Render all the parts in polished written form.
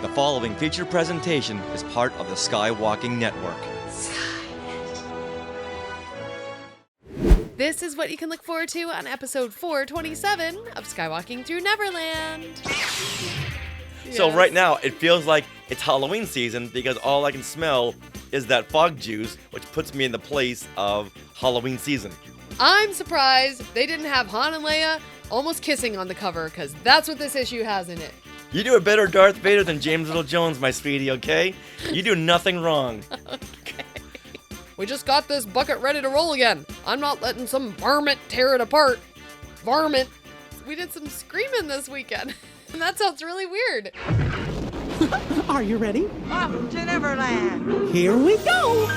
The following feature presentation is part of the Skywalking Network. This is what you can look forward to on episode 427 of Skywalking Through Neverland. So right now, it feels like it's Halloween season because all I can smell is that fog juice, which puts me in the place of Halloween season. I'm surprised they didn't have Han and Leia almost kissing on the cover, because that's what this issue has in it. You do a better Darth Vader than James Earl Jones, my sweetie, okay? You do nothing wrong. Okay. We just got this bucket ready to roll again. I'm not letting some varmint tear it apart. Varmint. We did some screaming this weekend, and that sounds really weird. Are you ready? Off to Neverland. Here we go.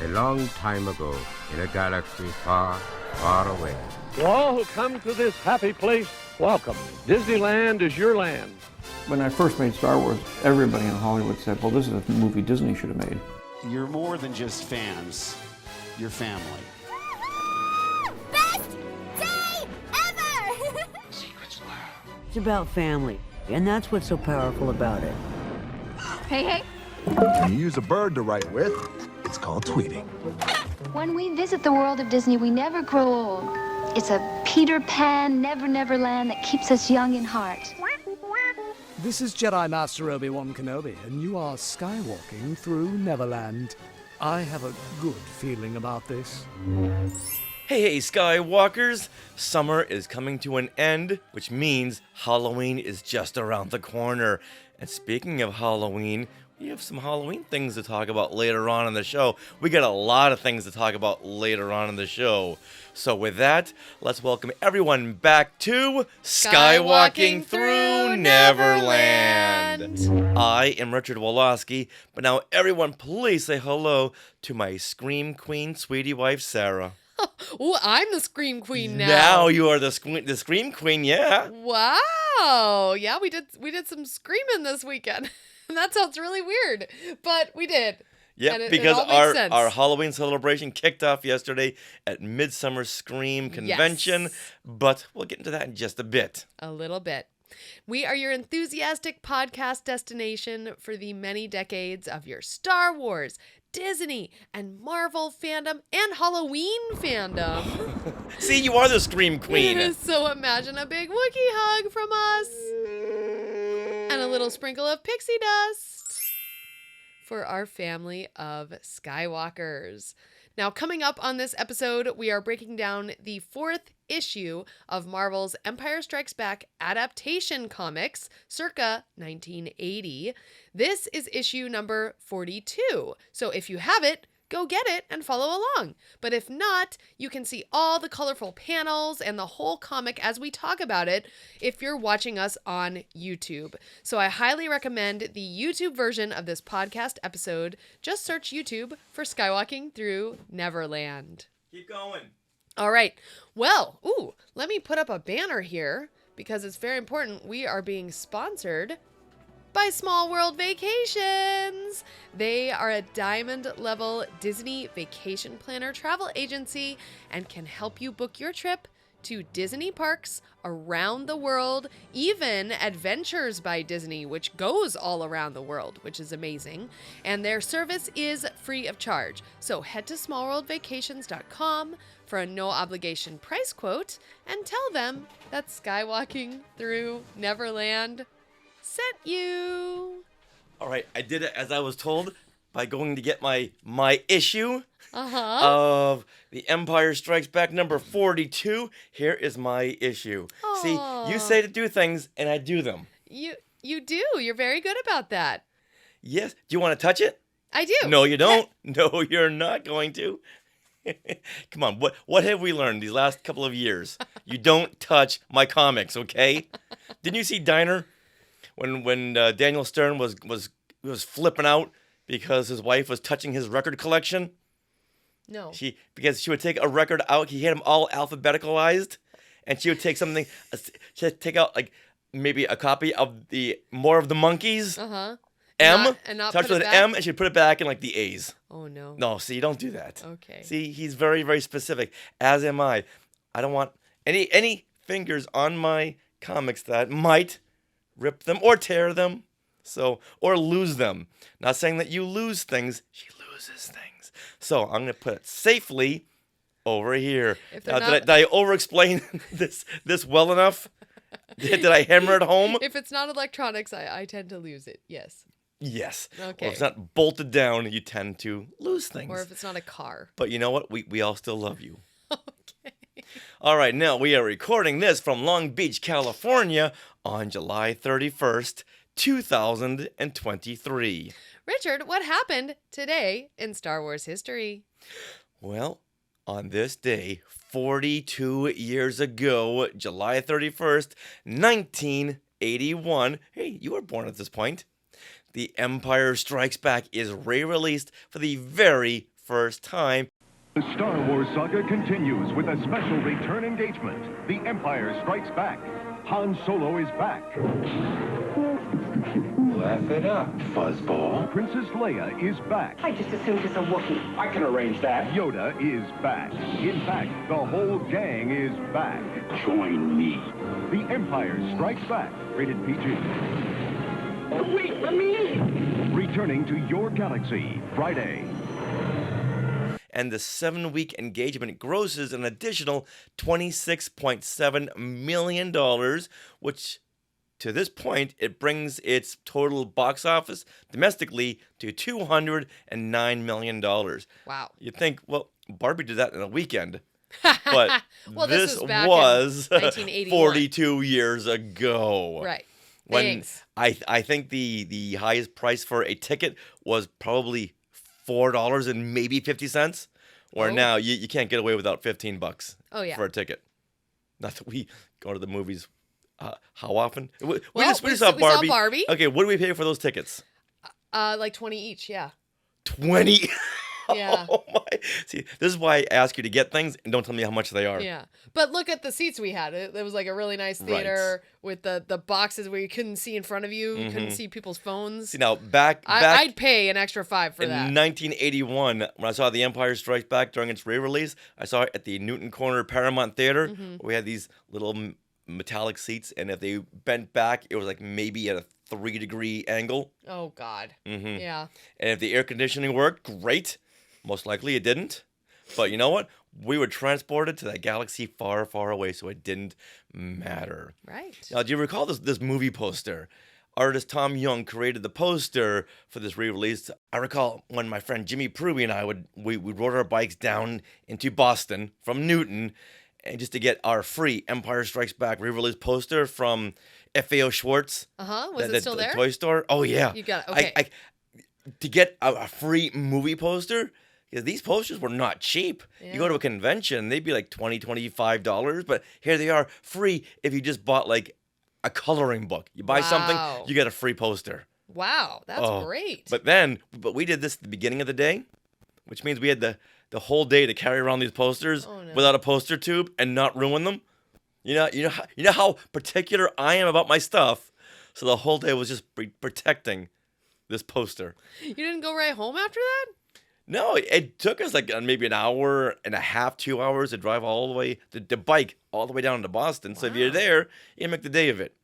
A long time ago, in a galaxy far, far away. To all who come to this happy place, welcome. Disneyland is your land. When I first made Star Wars, everybody in Hollywood said, well, this is a movie Disney should have made. You're more than just fans. You're family. Best day ever! Secrets loud. It's about family, and that's what's so powerful about it. Hey. When you use a bird to write with, it's called tweeting. When we visit the world of Disney, we never grow old. It's a Peter Pan, Never land that keeps us young in heart. This is Jedi Master Obi-Wan Kenobi, and you are skywalking through Neverland. I have a good feeling about this. Hey, Skywalkers! Summer is coming to an end, which means Halloween is just around the corner. And speaking of Halloween, we have some Halloween things to talk about later on in the show. We got a lot of things to talk about later on in the show. So with that, let's welcome everyone back to Skywalking Through Neverland. I am Richard Woloski, but now everyone please say hello to my Scream Queen sweetie wife, Sarah. Oh, I'm the Scream Queen now. Now you are the Scream Queen, yeah. Wow. Yeah, we did some screaming this weekend. That sounds really weird, but we did. Yep, because our Halloween celebration kicked off yesterday at Midsummer Scream Convention, yes. But we'll get into that in just a bit. A little bit. We are your enthusiastic podcast destination for the many decades of your Star Wars, Disney, and Marvel fandom, and Halloween fandom. See, you are the Scream Queen. So imagine a big Wookiee hug from us. And a little sprinkle of pixie dust for our family of Skywalkers. Now, coming up on this episode, we are breaking down the 4th issue of Marvel's Empire Strikes Back Adaptation comics, circa 1980. This is issue number 42. So if you have it, go get it and follow along. But if not, you can see all the colorful panels and the whole comic as we talk about it if you're watching us on YouTube. So I highly recommend the YouTube version of this podcast episode. Just search YouTube for Skywalking Through Neverland. Keep going. All right. Well, let me put up a banner here because it's very important. We are being sponsored by Small World Vacations. They are a diamond level Disney vacation planner travel agency and can help you book your trip to Disney parks around the world, even Adventures by Disney, which goes all around the world, which is amazing. And their service is free of charge. So head to smallworldvacations.com for a no obligation price quote and tell them that Skywalking Through Neverland sent you. All right, I did it as I was told by going to get my issue of The Empire Strikes Back number 42. Here is my issue. Aww. See, you say to do things, and I do them. You do. You're very good about that. Yes. Do you want to touch it? I do. No, you don't. No, you're not going to. Come on, what have we learned these last couple of years? You don't touch my comics, okay? Didn't you see Diner? When Daniel Stern was flipping out because his wife was touching his record collection? No. Because she would take a record out, he had them all alphabeticalized, and she would take something, she'd take out like maybe a copy of the More of the Monkeys, M, and not starts put with it an back? M, and she'd put it back in like the A's. Oh no. No, see, don't do that. Okay. See, he's very, very specific, as am I. I don't want any fingers on my comics that might rip them or tear them, or lose them. Not saying that you lose things, she loses things. So I'm going to put it safely over here. Now, did I over-explain this well enough? Did I hammer it home? If it's not electronics, I tend to lose it. Yes. Yes. Okay. Or if it's not bolted down, you tend to lose things. Or if it's not a car. But you know what? We all still love you. Okay. All right, now we are recording this from Long Beach, California on July 31st, 2023. Richard, what happened today in Star Wars history? Well, on this day, 42 years ago, July 31st, 1981. Hey, you were born at this point. The Empire Strikes Back is re-released for the very first time. The Star Wars saga continues with a special return engagement. The Empire Strikes Back. Han Solo is back. Laugh it up, fuzzball. Princess Leia is back. I just assumed it's a Wookiee. I can arrange that. Yoda is back. In fact, the whole gang is back. Join me. The Empire Strikes Back. Rated PG. Wait for me! Returning to your galaxy Friday. And the 7-week engagement grosses an additional $26.7 million, which to this point, it brings its total box office domestically to $209 million. Wow. You'd think, well, Barbie did that in a weekend. But well, this was back was in 1981. 42 years ago. Right. When I think the highest price for a ticket was probably $4 and maybe 50 cents. Where now you can't get away without $15 for a ticket. Not that we go to the movies how often? We just saw Barbie. Saw Barbie. Okay, what do we pay for those tickets? Like 20 each, yeah. 20? Yeah. Oh my. See, this is why I ask you to get things and don't tell me how much they are. Yeah. But look at the seats we had. It was like a really nice theater with the boxes where you couldn't see in front of you. You couldn't see people's phones. See, now, back I'd pay an extra $5 for that. In 1981, when I saw The Empire Strikes Back during its re-release, I saw it at the Newton Corner Paramount Theater, where we had these little metallic seats, and if they bent back, it was like maybe at a 3-degree angle. Oh, God. Yeah. And if the air conditioning worked, great. Most likely it didn't. But you know what? We were transported to that galaxy far, far away, so it didn't matter. Right. Now, do you recall this movie poster? Artist Tom Young created the poster for this re-release. I recall when my friend Jimmy Pruby and I we rode our bikes down into Boston from Newton, and just to get our free Empire Strikes Back re-release poster from FAO Schwartz. Was it still there? The toy store. Oh, yeah. You got it. Okay. To get a free movie poster, because these posters were not cheap. Yeah. You go to a convention, they'd be like $20, $25, but here they are, free if you just bought like a coloring book. You buy something, you get a free poster. Wow, that's great. But we did this at the beginning of the day, which means we had the whole day to carry around these posters without a poster tube and not ruin them. You know how particular I am about my stuff. So the whole day was just protecting this poster. You didn't go right home after that? No, it took us like maybe an hour and a half, 2 hours to drive all the way, to bike all the way down to Boston. Wow. So if you're there, you make the day of it.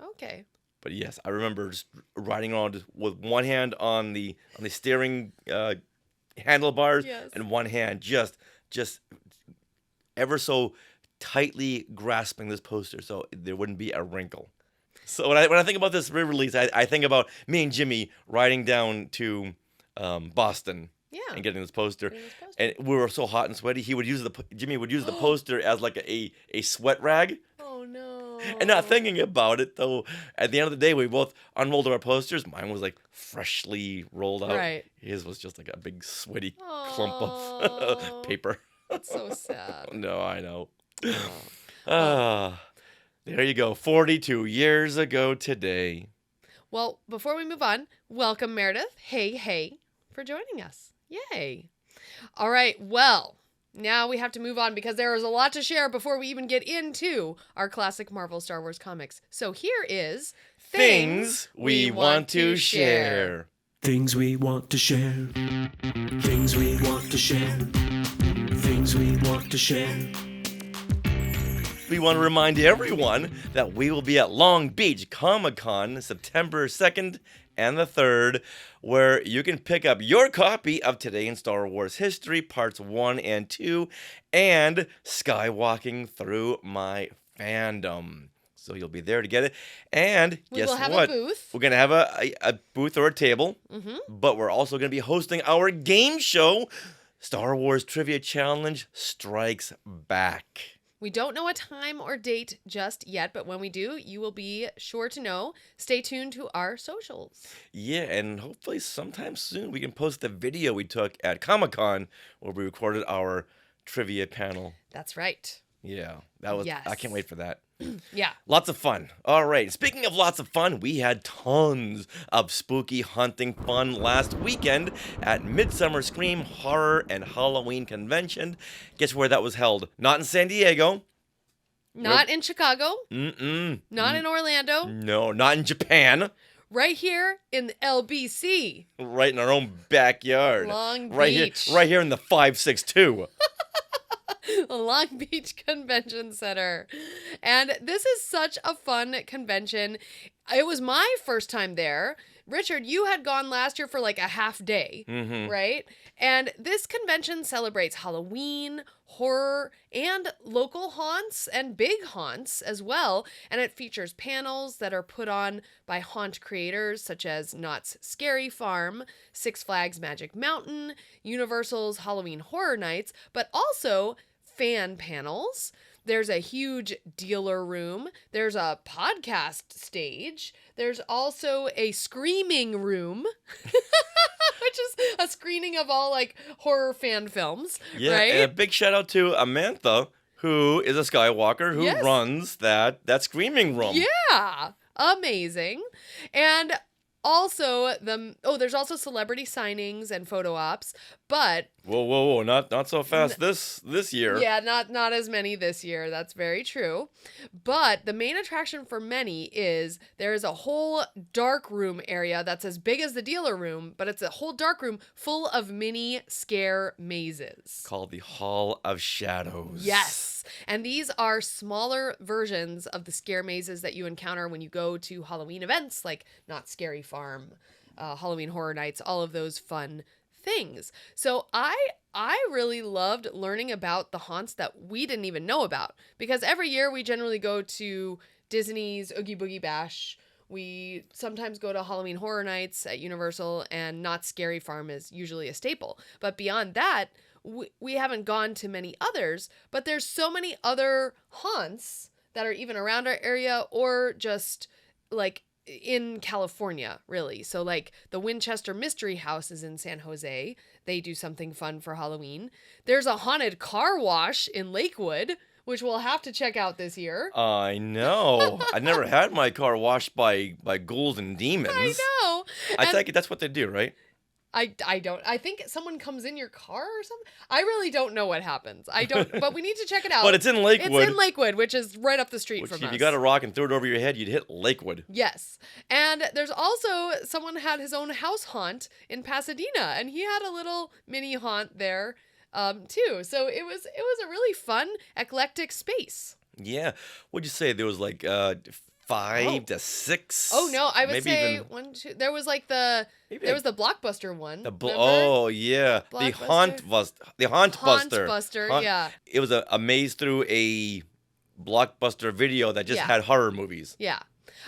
Okay. But yes, I remember just riding around with one hand on the steering handlebars and one hand just ever so tightly grasping this poster so there wouldn't be a wrinkle. So when I think about this re-release, I think about me and Jimmy riding down to Boston. Yeah. And getting this poster. And we were so hot and sweaty, Jimmy would use the poster as like a sweat rag. Oh no. And not thinking about it though, at the end of the day we both unrolled our posters. Mine was like freshly rolled out. Right. His was just like a big sweaty clump of paper. That's so sad. No, I know. There you go. 42 years ago today. Well, before we move on, welcome Meredith. Hey, for joining us. Yay. All right, well, now we have to move on because there is a lot to share before we even get into our classic Marvel Star Wars comics. So here is Things We Want to Share. Things we want to share. Things we want to share. Things we want to share. we want to remind everyone that we will be at Long Beach Comic-Con September 2nd and the 3rd, where you can pick up your copy of Today in Star Wars History, Parts 1 and 2, and Skywalking Through My Fandom. So you'll be there to get it. And guess what? We will have a booth. We're going to have a booth or a table, but we're also going to be hosting our game show, Star Wars Trivia Challenge Strikes Back. We don't know a time or date just yet, but when we do, you will be sure to know. Stay tuned to our socials. Yeah, and hopefully sometime soon we can post the video we took at Comic-Con where we recorded our trivia panel. That's right. Yeah, that was. Yes. I can't wait for that. Yeah. Lots of fun. All right. Speaking of lots of fun, we had tons of spooky hunting fun last weekend at Midsummer Scream Horror and Halloween Convention. Guess where that was held? Not in San Diego. Not in Chicago. Mm-mm. Not in Orlando. No, not in Japan. Right here in the LBC. Right in our own backyard. Long Beach. Right here in the 562. The Long Beach Convention Center. And this is such a fun convention. It was my first time there. Richard, you had gone last year for like a half day, right? And this convention celebrates Halloween, horror, and local haunts and big haunts as well. And it features panels that are put on by haunt creators such as Knott's Scary Farm, Six Flags Magic Mountain, Universal's Halloween Horror Nights, but also fan panels. There's a huge dealer room. There's a podcast stage. There's also a screaming room, which is a screening of all like horror fan films. Yeah, right? And a big shout out to Amantha, who is a Skywalker who Yes. runs that screaming room. Yeah, amazing. And also there's also celebrity signings and photo ops, but Whoa, not so fast this year. yeah, not as many this year. That's very true. But the main attraction for many is there is a whole dark room area that's as big as the dealer room, but it's a whole dark room full of mini scare mazes. Called the Hall of Shadows. Yes. And these are smaller versions of the scare mazes that you encounter when you go to Halloween events like Not Scary Farm, Halloween Horror Nights, all of those fun things. So I really loved learning about the haunts that we didn't even know about, because every year we generally go to Disney's Oogie Boogie Bash. We sometimes go to Halloween Horror Nights at Universal, and Not Scary Farm is usually a staple. But beyond that, we haven't gone to many others, but there's so many other haunts that are even around our area or just like in California, really. So like the Winchester Mystery House is in San Jose. They do something fun for Halloween. There's a haunted car wash in Lakewood, which we'll have to check out this year. I know. I never had my car washed by ghouls and demons. I know. I take it that's what they do, right? I don't. I think someone comes in your car or something. I really don't know what happens. I don't, but we need to check it out. But it's in Lakewood. It's in Lakewood, which is right up the street from us. If you got a rock and threw it over your head, you'd hit Lakewood. Yes. And there's also someone had his own house haunt in Pasadena, and he had a little mini haunt there too. So it was a really fun, eclectic space. Yeah. What'd you say? There was like 5 to 6. Oh no, I would maybe say even 1, 2. There was like there was the Blockbuster one. Oh yeah, the Haunt Buster. Yeah. It was a maze through a Blockbuster video that just had horror movies. Yeah.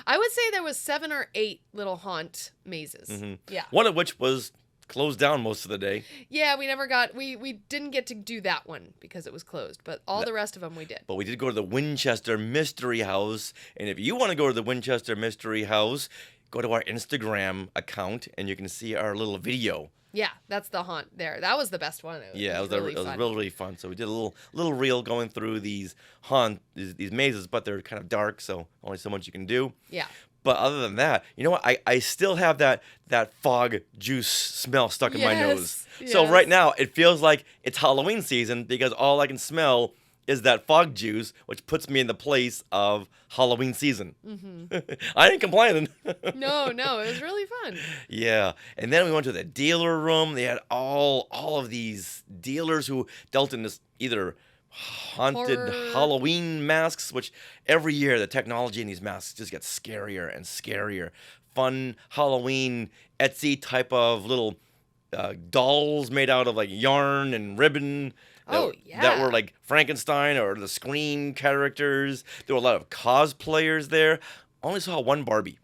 I would say there was 7 or 8 little haunt mazes. Yeah. One of which was closed down most of the day. Yeah, we didn't get to do that one because it was closed, but all the rest of them we did. But we did go to the Winchester Mystery House, and if you want to go to the Winchester Mystery House, go to our Instagram account and you can see our little video. Yeah, that's the haunt there. That was the best one. It was fun. really fun. So we did a little reel going through these mazes, but they're kind of dark, so only so much you can do. Yeah. But other than that, you know what? I still have that fog juice smell stuck in my nose. So right now, it feels like it's Halloween season because all I can smell is that fog juice, which puts me in the place of Halloween season. I ain't complaining. No, it was really fun. Yeah. And then we went to the dealer room. They had all of these dealers who dealt in this either haunted Horror. Halloween masks, which every year the technology in these masks just gets scarier and scarier. Fun Halloween Etsy type of little dolls made out of like yarn and ribbon. That were like Frankenstein or the Scream characters. There were a lot of cosplayers there. Only saw one Barbie.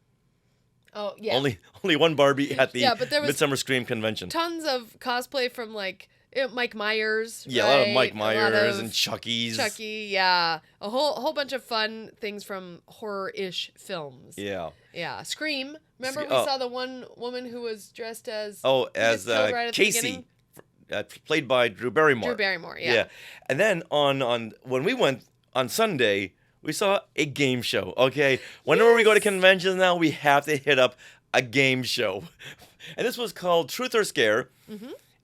Oh, yeah. Only one Barbie at the but there was Midsummer Scream convention. Tons of cosplay from like Mike Myers. Yeah, right? a lot of Mike Myers of and Chucky's. Chucky, yeah. A whole bunch of fun things from horror-ish films. Yeah. Yeah. Scream. Remember we saw the one woman who was dressed as Casey, played by Drew Barrymore. Drew Barrymore, yeah. And then on when we went on Sunday, we saw a game show. Okay, whenever we go to conventions now, we have to hit up a game show, and this was called Truth or Scare,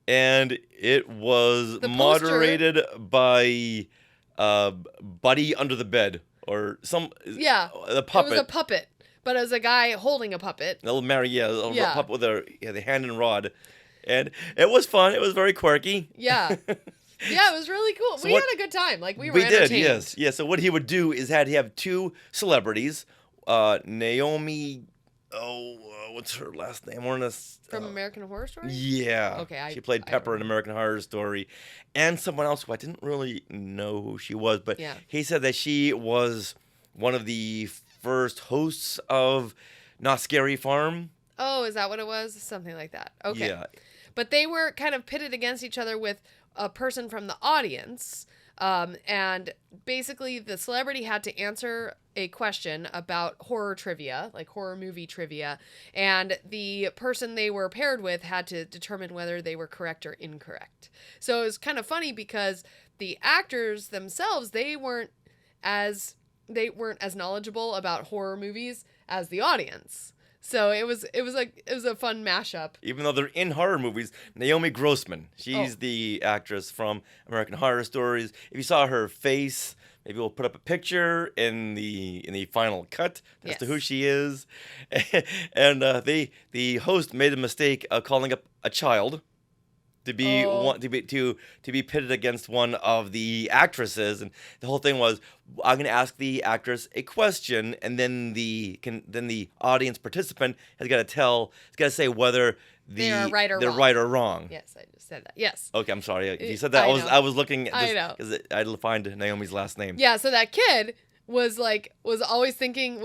and it was moderated by Buddy Under the Bed or the puppet. It was a puppet, but it was a guy holding a puppet. A little puppet with the hand and rod, and it was fun. It was very quirky. Yeah. Yeah, it was really cool. We had a good time. Like, we were entertained. We did, yes. Yeah, so what he would do is he have two celebrities, Naomi, what's her last name? From American Horror Story? Yeah. Okay, she played Pepper in American Horror Story. And someone else who I didn't really know who she was, but he said that she was one of the first hosts of Not Scary Farm. Oh, is that what it was? Something like that. Okay. Yeah. But they were kind of pitted against each other with a person from the audience, and basically the celebrity had to answer a question about horror trivia, like horror movie trivia, and the person they were paired with had to determine whether they were correct or incorrect. So it was kind of funny because the actors themselves, they weren't as knowledgeable about horror movies as the audience. So it was a fun mashup. Even though they're in horror movies, Naomi Grossman, she's the actress from American Horror Stories. If you saw her face, maybe we'll put up a picture in the final cut as to who she is. And the host made a mistake of calling up a child to be pitted against one of the actresses, and the whole thing was, I'm going to ask the actress a question, and then the audience participant has got to say whether they're right or wrong. Yes, I just said that. Yes. Okay, I'm sorry. If you said that, I was looking at this because I had to find Naomi's last name. Yeah, so that kid was overthinking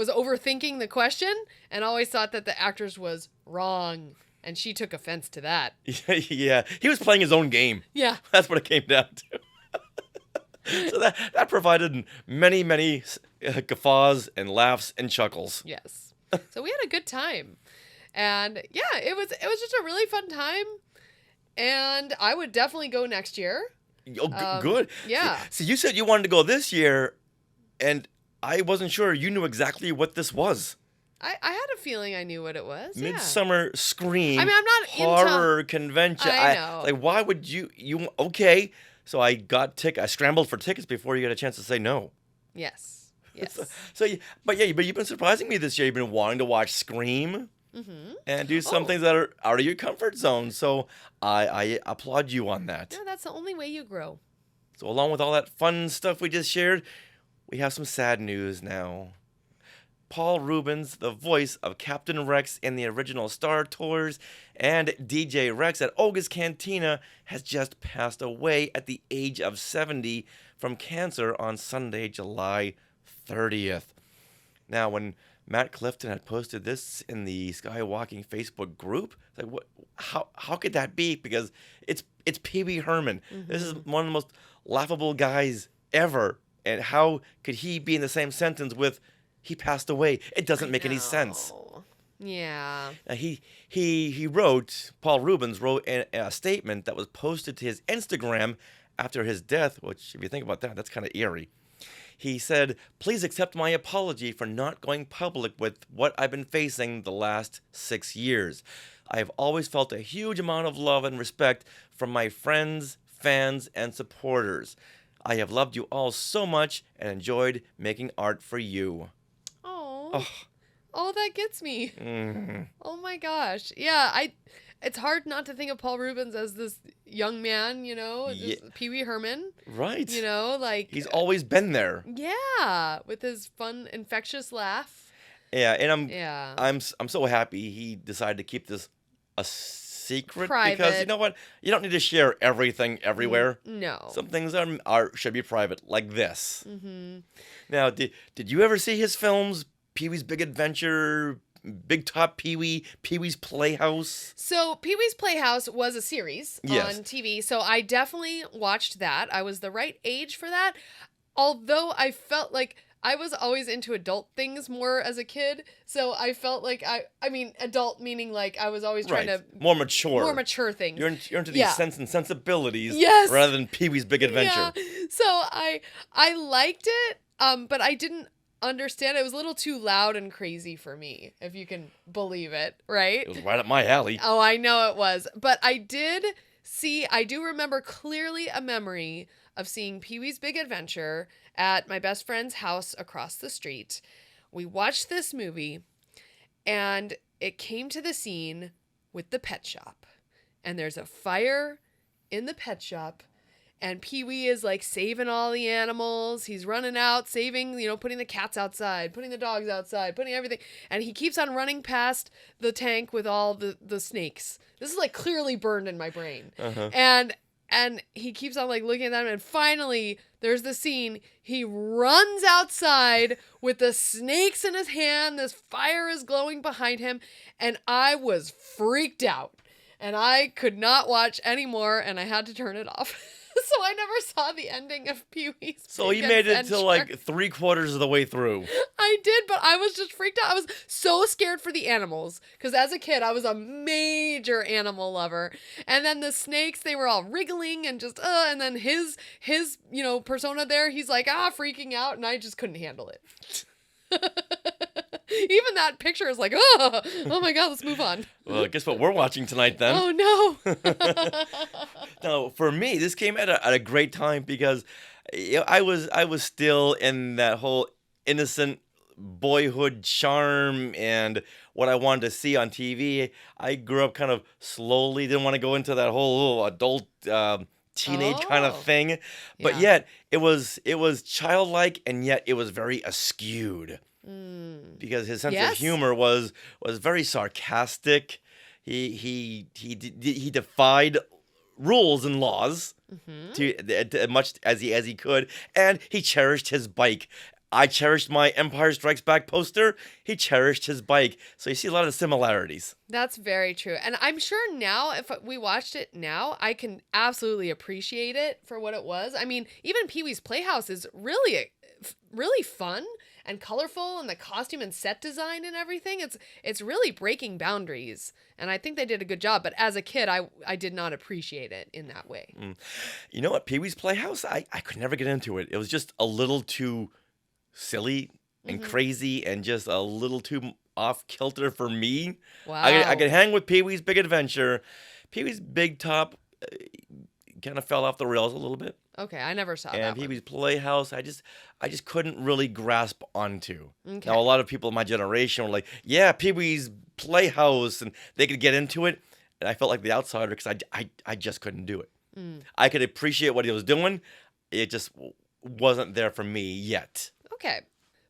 the question and always thought that the actress was wrong. And she took offense to that. Yeah, he was playing his own game. Yeah. That's what it came down to. So that provided many guffaws and laughs and chuckles. Yes. So we had a good time. And yeah, it was just a really fun time. And I would definitely go next year. Oh, good. Yeah. See, you said you wanted to go this year, and I wasn't sure you knew exactly what this was. I had a feeling I knew what it was. Midsummer Scream. I mean, I'm not horror convention. I know. Like, why would you? Okay, so I scrambled for tickets before you got a chance to say no. Yes. But you've been surprising me this year. You've been wanting to watch Scream and do some things that are out of your comfort zone. So I applaud you on that. No, that's the only way you grow. So along with all that fun stuff we just shared, we have some sad news now. Paul Reubens, the voice of Captain Rex in the original Star Tours, and DJ Rex at Olga's Cantina, has just passed away at the age of 70 from cancer on Sunday, July 30th. Now, when Matt Clifton had posted this in the Skywalking Facebook group, like, what? How could that be? Because it's Pee Wee Herman. This is one of the most laughable guys ever, and how could he be in the same sentence with he passed away? It doesn't make any sense. Yeah. Paul Reubens wrote a statement that was posted to his Instagram after his death, which, if you think about that, that's kind of eerie. He said, "Please accept my apology for not going public with what I've been facing the last 6 years. I have always felt a huge amount of love and respect from my friends, fans, and supporters. I have loved you all so much and enjoyed making art for you." Oh, that gets me. Oh my gosh. Yeah, it's hard not to think of Paul Reubens as this young man, you know, Pee Wee Herman. Right. You know, like he's always been there. Yeah, with his fun, infectious laugh. Yeah, and I'm so happy he decided to keep this a secret Private. because you know what? You don't need to share everything everywhere. No. Some things should be private, like this. Mm-hmm. Now, did you ever see his films? Pee-wee's Big Adventure, Big Top Pee-wee, Pee-wee's Playhouse? So Pee-wee's Playhouse was a series on TV, so I definitely watched that. I was the right age for that, although I felt like I was always into adult things more as a kid, so I felt like I mean adult meaning like I was always trying to more mature things. You're into these sense and sensibilities rather than Pee-wee's Big Adventure. Yeah. So I liked it, but I didn't understand. It was a little too loud and crazy for me, if you can believe it, right? It was right up my alley. Oh, I know it was, but I do remember clearly a memory of seeing Pee-wee's Big Adventure at my best friend's house across the street. We watched this movie, and it came to the scene with the pet shop. And there's a fire in the pet shop, and Pee-wee is like saving all the animals. He's running out, saving, putting the cats outside, putting the dogs outside, putting everything. And he keeps on running past the tank with all the snakes. This is like clearly burned in my brain. Uh-huh. And he keeps on like looking at them, and finally there's the scene. He runs outside with the snakes in his hand. This fire is glowing behind him, and I was freaked out, and I could not watch anymore, and I had to turn it off. So I never saw the ending of Pee-wee's. So you made it to like 3/4 of the way through. I did, but I was just freaked out. I was so scared for the animals because as a kid, I was a major animal lover. And then the snakes, they were all wriggling and just, and then his persona there, he's like, freaking out, and I just couldn't handle it. Even that picture is like, oh my God, let's move on. Well, guess what we're watching tonight then? Oh no. No, for me, this came at a great time because I was still in that whole innocent boyhood charm and what I wanted to see on TV. I grew up kind of slowly, didn't want to go into that whole adult teenage kind of thing, but yet it was childlike, and yet it was very askewed. Because his sense of humor was very sarcastic. He defied rules and laws to much as he could, and he cherished his bike. I cherished my Empire Strikes Back poster. He cherished his bike. So you see a lot of similarities. That's very true. And I'm sure now, if we watched it now, I can absolutely appreciate it for what it was. I mean, even Pee-wee's Playhouse is really fun and colorful, and the costume and set design and everything. It's really breaking boundaries. And I think they did a good job. But as a kid, I did not appreciate it in that way. You know what? Pee-wee's Playhouse, I could never get into it. It was just a little too silly and crazy and just a little too off kilter for me. Wow. I could hang with Pee-wee's Big Adventure. Pee-wee's Big Top kind of fell off the rails a little bit. Okay, I never saw that. And Pee-wee's Playhouse, I just couldn't really grasp onto. Okay. Now, a lot of people in my generation were like, yeah, Pee-wee's Playhouse, and they could get into it. And I felt like the outsider because I just couldn't do it. I could appreciate what he was doing. It just wasn't there for me yet. Okay.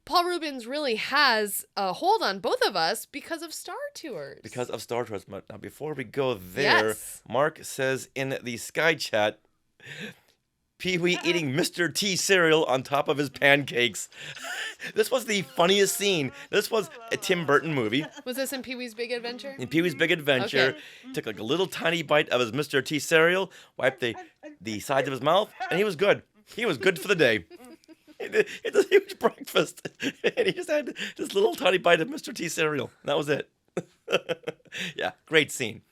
Paul Reubens really has a hold on both of us because of Star Tours. Because of Star Tours. Now, before we go there, Mark says in the Sky Chat, Pee-wee eating Mr. T cereal on top of his pancakes. This was the funniest scene. This was a Tim Burton movie. Was this in Pee-wee's Big Adventure? In Pee-wee's Big Adventure. Okay. Took like a little tiny bite of his Mr. T cereal, wiped the sides of his mouth, and he was good. He was good for the day. It's a huge breakfast. And he just had this little tiny bite of Mr. T cereal. That was it. Yeah, great scene.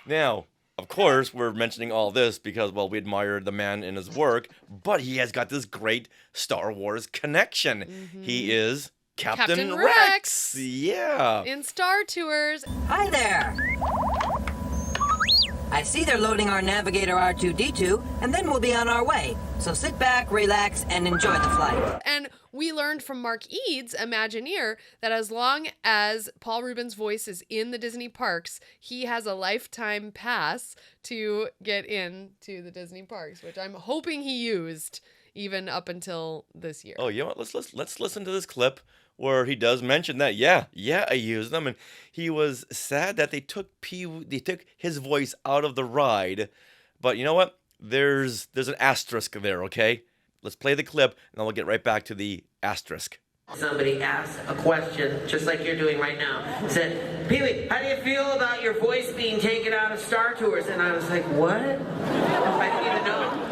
Now, of course, we're mentioning all this because, well, we admire the man in his work, but he has got this great Star Wars connection. He is Captain Rex. Yeah. In Star Tours. Hi there. I see they're loading our navigator R2-D2, and then we'll be on our way. So sit back, relax, and enjoy the flight. And we learned from Mark Eads, Imagineer, that as long as Paul Reubens' voice is in the Disney parks, he has a lifetime pass to get into the Disney parks, which I'm hoping he used even up until this year. Oh, you know what? Let's listen to this clip where he does mention that. Yeah, I used them, and he was sad that they took his voice out of the ride. But you know what? There's an asterisk there. Okay, let's play the clip, and then we'll get right back to the asterisk. Somebody asked a question, just like you're doing right now. Said, Pee-wee, how do you feel about your voice being taken out of Star Tours? And I was like, what? I didn't even know.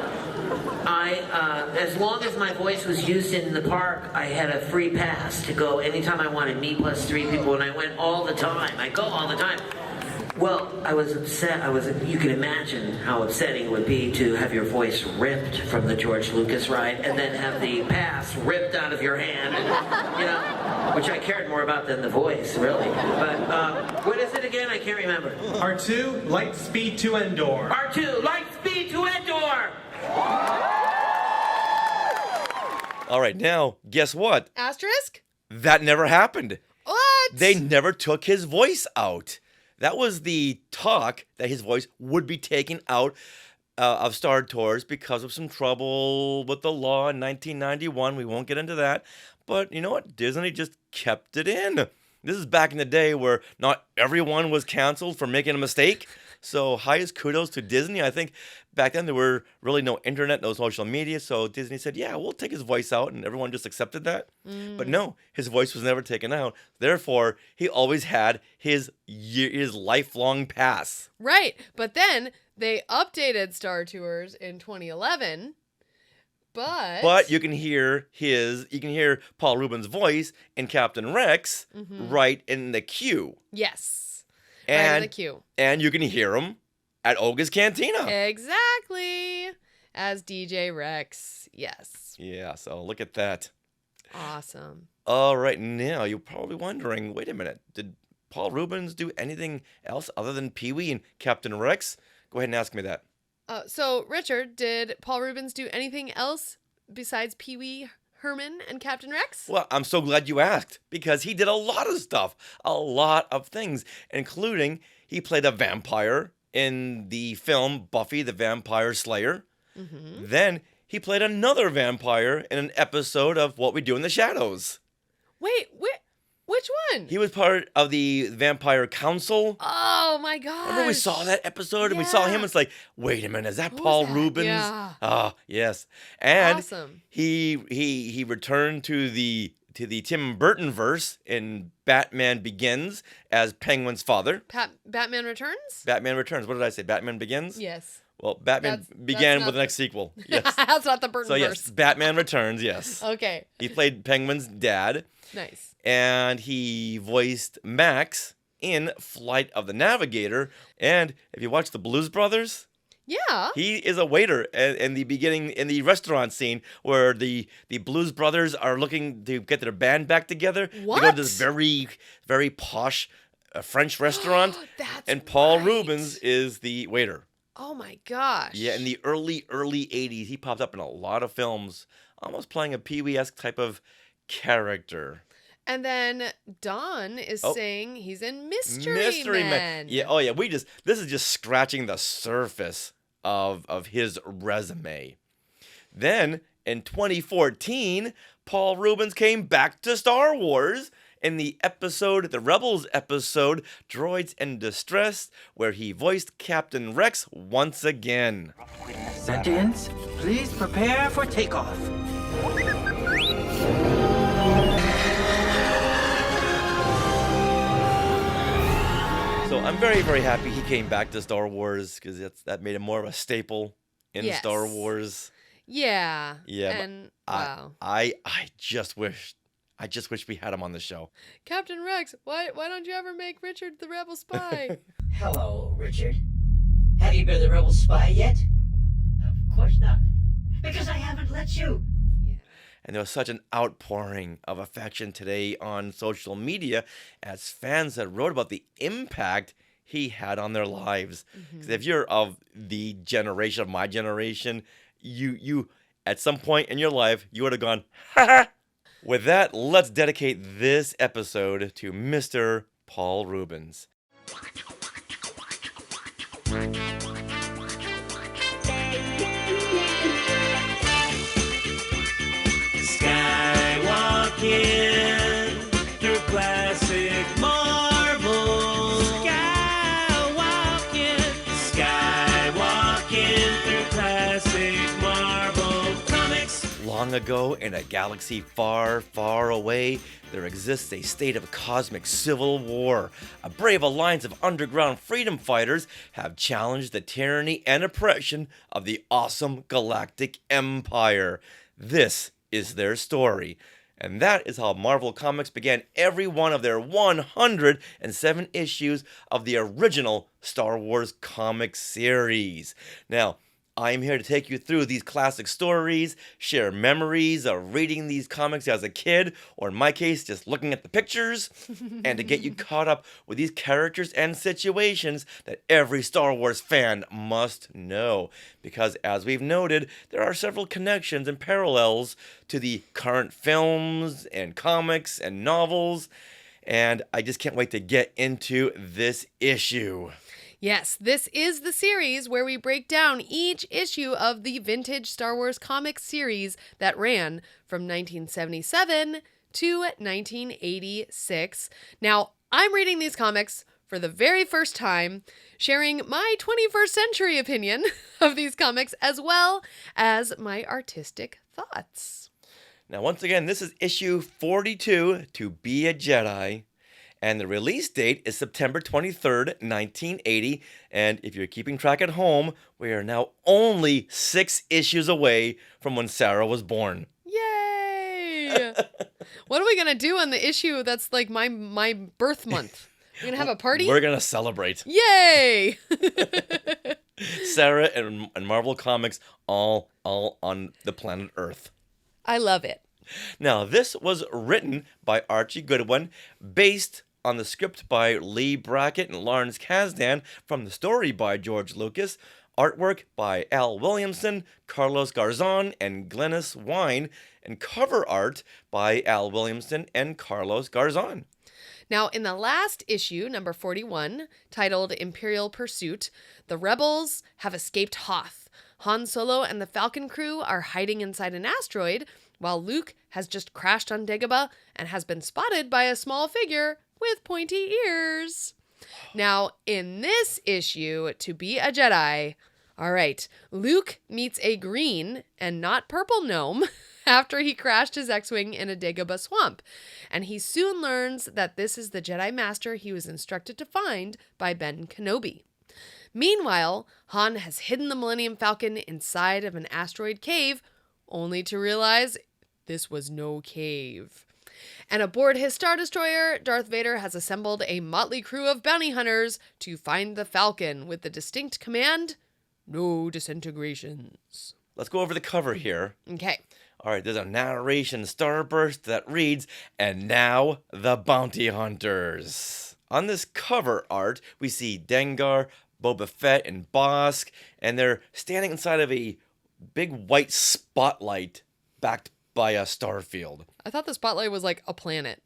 As long as my voice was used in the park, I had a free pass to go anytime I wanted, me plus 3 people, and I went all the time. I go all the time. Well, I was upset. You can imagine how upsetting it would be to have your voice ripped from the George Lucas ride and then have the pass ripped out of your hand, and, which I cared more about than the voice, really. But what is it again? I can't remember. R2, light speed to Endor. R2, light speed to Endor! All right, now, guess what? Asterisk? That never happened. What? They never took his voice out. That was the talk that his voice would be taken out of Star Tours because of some trouble with the law in 1991. We won't get into that. But you know what? Disney just kept it in. This is back in the day where not everyone was canceled for making a mistake. So highest kudos to Disney. I think back then there were really no internet, no social media. So Disney said, yeah, we'll take his voice out. And everyone just accepted that. But no, his voice was never taken out. Therefore, he always had his lifelong pass. Right. But then they updated Star Tours in 2011. But you can hear Paul Reubens' voice in Captain Rex right in the queue. Yes. And, right in the queue. And you can hear him at Oga's Cantina. Exactly. As DJ Rex. Yes. Yeah, so look at that. Awesome. All right, now you're probably wondering, wait a minute, did Paul Reubens do anything else other than Pee-wee and Captain Rex? Go ahead and ask me that. So, Richard, did Paul Reubens do anything else besides Pee-wee Herman and Captain Rex? Well, I'm so glad you asked, because he did a lot of stuff, a lot of things, including he played a vampire in the film Buffy the Vampire Slayer. Then he played another vampire in an episode of What We Do in the Shadows. Wait, which one? He was part of the Vampire Council. Oh my gosh. Remember we saw that episode and we saw him? It's like, wait a minute, is that Paul Reubens? Yeah. Ah, yes. And awesome. he returned to the Tim Burton verse in Batman Begins as Penguin's father. Batman Returns? Batman Returns. What did I say? Batman Begins? Yes. Well, Batman began with the next sequel. Yes. That's not the Burton verse. So yes, Batman Returns, yes. Okay. He played Penguin's dad. Nice. And he voiced Max in Flight of the Navigator. And if you watch the Blues Brothers, yeah, he is a waiter in the beginning, in the restaurant scene where the Blues Brothers are looking to get their band back together. What? They go to this very, very posh French restaurant. That's and Paul right. Reubens is the waiter. Oh my gosh. Yeah, in the early 80s, he popped up in a lot of films, almost playing a Pee-wee-esque type of character. And then Don is saying he's in Mystery Men. Yeah, oh yeah, this is just scratching the surface of his resume. Then in 2014, Paul Reubens came back to Star Wars in the Rebels episode, Droids in Distress, where he voiced Captain Rex once again. Sentients, please prepare for takeoff. So I'm very, very happy he came back to Star Wars, because that made him more of a staple in Star Wars. Yeah. Yeah. And wow. I just wish we had him on the show. Captain Rex, why don't you ever make Richard the rebel spy? Hello, Richard. Have you been the rebel spy yet? Of course not. Because I haven't let you. And there was such an outpouring of affection today on social media as fans that wrote about the impact he had on their lives. 'Cause if you're of the generation of my generation, you at some point in your life, you would have gone, ha ha. With that, let's dedicate this episode to Mr. Paul Reubens. Skywalking through classic Marvel. Skywalking through classic Marvel comics. Long ago, in a galaxy far, far away, there exists a state of cosmic civil war. A brave alliance of underground freedom fighters have challenged the tyranny and oppression of the awesome galactic empire. This is their story. And that is how Marvel Comics began every one of their 107 issues of the original Star Wars comic series. Now, I'm here to take you through these classic stories, share memories of reading these comics as a kid, or in my case, just looking at the pictures, and to get you caught up with these characters and situations that every Star Wars fan must know. Because as we've noted, there are several connections and parallels to the current films and comics and novels, and I just can't wait to get into this issue. Yes, this is the series where we break down each issue of the vintage Star Wars comic series that ran from 1977 to 1986. Now, I'm reading these comics for the very first time, sharing my 21st century opinion of these comics as well as my artistic thoughts. Now, once again, this is issue 42, To Be a Jedi. And the release date is September 23rd, 1980. And if you're keeping track at home, we are now only 6 issues away from when Sarah was born. Yay! What are we going to do on the issue that's like my birth month? We're going to have a party? We're going to celebrate. Yay! Sarah and Marvel Comics all on the planet Earth. I love it. Now, this was written by Archie Goodwin, based on the script by Leigh, Brackett, and Lawrence Kasdan, from the story by George Lucas, artwork by Al Williamson, Carlos Garzón, and Glynis Wein, and cover art by Al Williamson and Carlos Garzón. Now, in the last issue, number 41, titled Imperial Pursuit, the rebels have escaped Hoth. Han Solo and the Falcon crew are hiding inside an asteroid, while Luke has just crashed on Dagobah and has been spotted by a small figure with pointy ears. Now, in this issue, To Be a Jedi, all right, Luke meets a green and not purple gnome after he crashed his X-Wing in a Dagobah swamp, and he soon learns that this is the Jedi Master he was instructed to find by Ben Kenobi. Meanwhile, Han has hidden the Millennium Falcon inside of an asteroid cave, only to realize this was no cave. And aboard his Star Destroyer, Darth Vader has assembled a motley crew of bounty hunters to find the Falcon with the distinct command, no disintegrations. Let's go over the cover here. Okay. All right, there's a narration starburst that reads, "And now the bounty hunters." On this cover art, we see Dengar, Boba Fett, and Bosk, and they're standing inside of a big white spotlight backed by a starfield. I thought the spotlight was like a planet.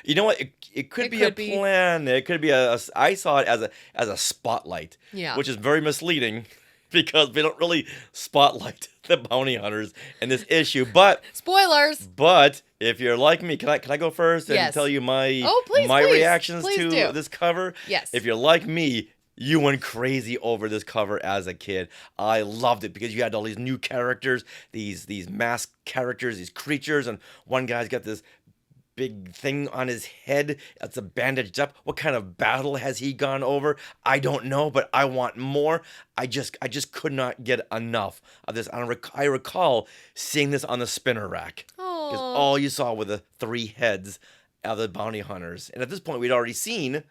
You know what? It could be a planet. It could be I saw it as a spotlight. Yeah. Which is very misleading because they don't really spotlight the bounty hunters in this issue. But spoilers. But if you're like me, can I go first and yes. tell you my please, reactions please to do. this cover? Yes. If you're like me, you went crazy over this cover as a kid. I loved it because you had all these new characters, these masked characters, these creatures, and one guy's got this big thing on his head that's a bandaged up. What kind of battle has he gone over? I don't know, but I want more. I just could not get enough of this. I recall seeing this on the spinner rack. Because all you saw were the 3 heads of the bounty hunters. And at this point, we'd already seen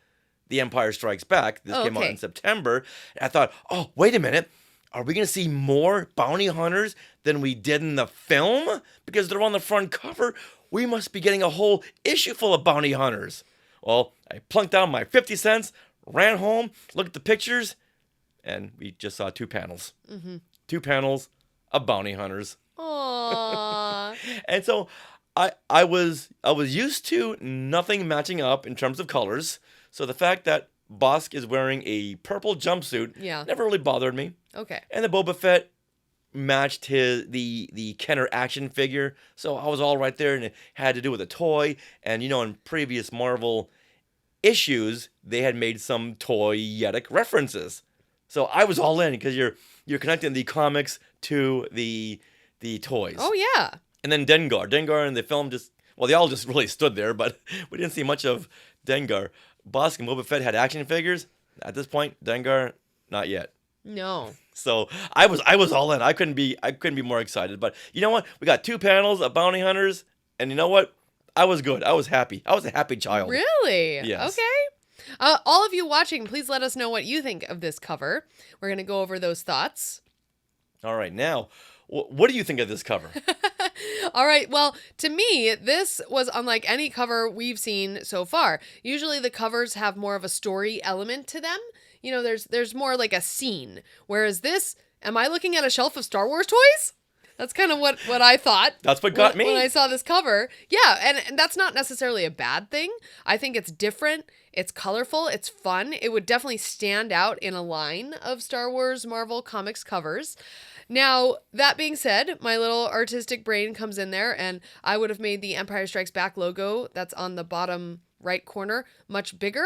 The Empire Strikes Back. This came out in September. And I thought, oh, wait a minute. Are we going to see more bounty hunters than we did in the film? Because they're on the front cover. We must be getting a whole issue full of bounty hunters. Well, I plunked down my 50 cents, ran home, looked at the pictures, and we just saw 2 panels. Mm-hmm. 2 panels of bounty hunters. Aww. And so I was used to nothing matching up in terms of colors. So the fact that Bosk is wearing a purple jumpsuit never really bothered me. Okay. And the Boba Fett matched the Kenner action figure. So I was all right there, and it had to do with a toy. And in previous Marvel issues, they had made some toyetic references. So I was all in because you're connecting the comics to the toys. Oh yeah. And then Dengar in the film they all just really stood there, but we didn't see much of Dengar. Bosk and Boba Fett had action figures. At this point, Dengar, not yet. No. So I was all in. I couldn't be more excited. But you know what? We got 2 panels of bounty hunters, and you know what? I was good. I was happy. I was a happy child. Really? Yes. Okay. All of you watching, please let us know what you think of this cover. We're going to go over those thoughts. All right. Now, what do you think of this cover? All right. Well, to me, this was unlike any cover we've seen so far. Usually the covers have more of a story element to them. There's more like a scene. Whereas this, am I looking at a shelf of Star Wars toys? That's kind of what I thought. That's what got me. When I saw this cover. Yeah, and that's not necessarily a bad thing. I think it's different. It's colorful. It's fun. It would definitely stand out in a line of Star Wars Marvel Comics covers. Now, that being said, my little artistic brain comes in there, and I would have made the Empire Strikes Back logo that's on the bottom right corner much bigger,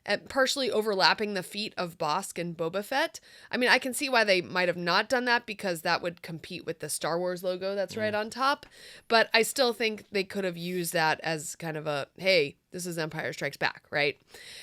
and partially overlapping the feet of Bosk and Boba Fett. I mean, I can see why they might have not done that, because that would compete with the Star Wars logo that's right on top. But I still think they could have used that as kind of a, hey, this is Empire Strikes Back, right?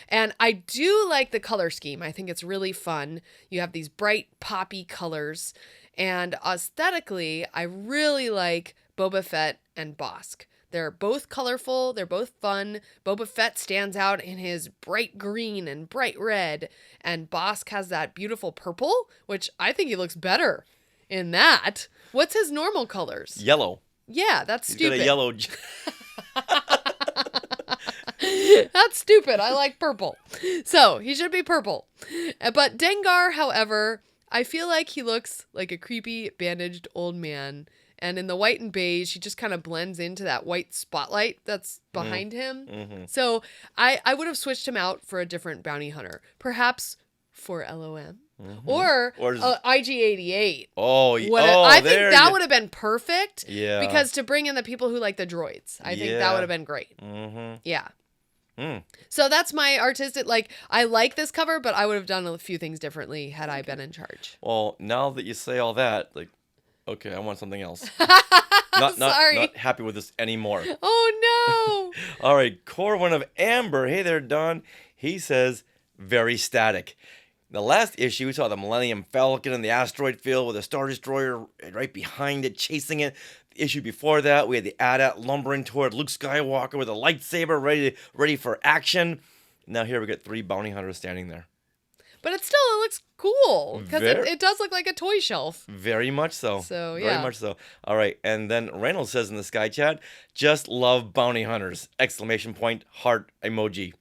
And I do like the color scheme. I think it's really fun. You have these bright poppy colors. And aesthetically, I really like Boba Fett and Bosk. They're both colorful. They're both fun. Boba Fett stands out in his bright green and bright red. And Bosk has that beautiful purple, which I think he looks better in that. What's his normal colors? Yellow. Yeah, that's stupid. He's got a yellow... That's stupid. I like purple. So, he should be purple. But Dengar, however, I feel like he looks like a creepy, bandaged old man. And in the white and beige, he just kind of blends into that white spotlight that's behind him. Mm-hmm. So I would have switched him out for a different bounty hunter. Perhaps for LOM. Mm-hmm. Or IG-88. Oh, I think that would have been perfect. Yeah. Because to bring in the people who like the droids. I think that would have been great. Mm-hmm. Yeah. Mm. So that's my artistic, I like this cover, but I would have done a few things differently had I been in charge. Well, now that you say all that, okay, I want something else. Sorry. Not happy with this anymore. Oh, no. All right, core one of Amber. Hey there, Don. He says, very static. The last issue, we saw the Millennium Falcon in the asteroid field with a Star Destroyer right behind it, chasing it. The issue before that, we had the AT-AT lumbering toward Luke Skywalker with a lightsaber ready for action. Now here we get 3 bounty hunters standing there. But it looks cool, because it does look like a toy shelf. Very much so. So, yeah. Very much so. All right, and then Reynolds says in the Sky Chat, just love bounty hunters! ! Heart emoji.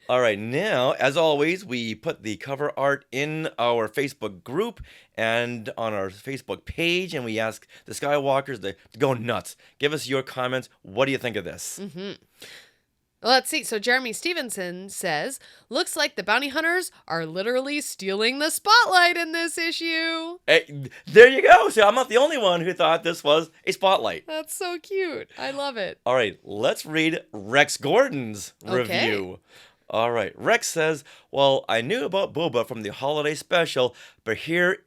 All right, now, as always, we put the cover art in our Facebook group and on our Facebook page, and we ask the Skywalkers to go nuts. Give us your comments. What do you think of this? Mm-hmm. Well, let's see. So Jeremy Stevenson says, looks like the bounty hunters are literally stealing the spotlight in this issue. Hey, there you go. So I'm not the only one who thought this was a spotlight. That's so cute. I love it. All right, let's read Rex Gordon's review. All right, Rex says, well, I knew about Boba from the holiday special, but here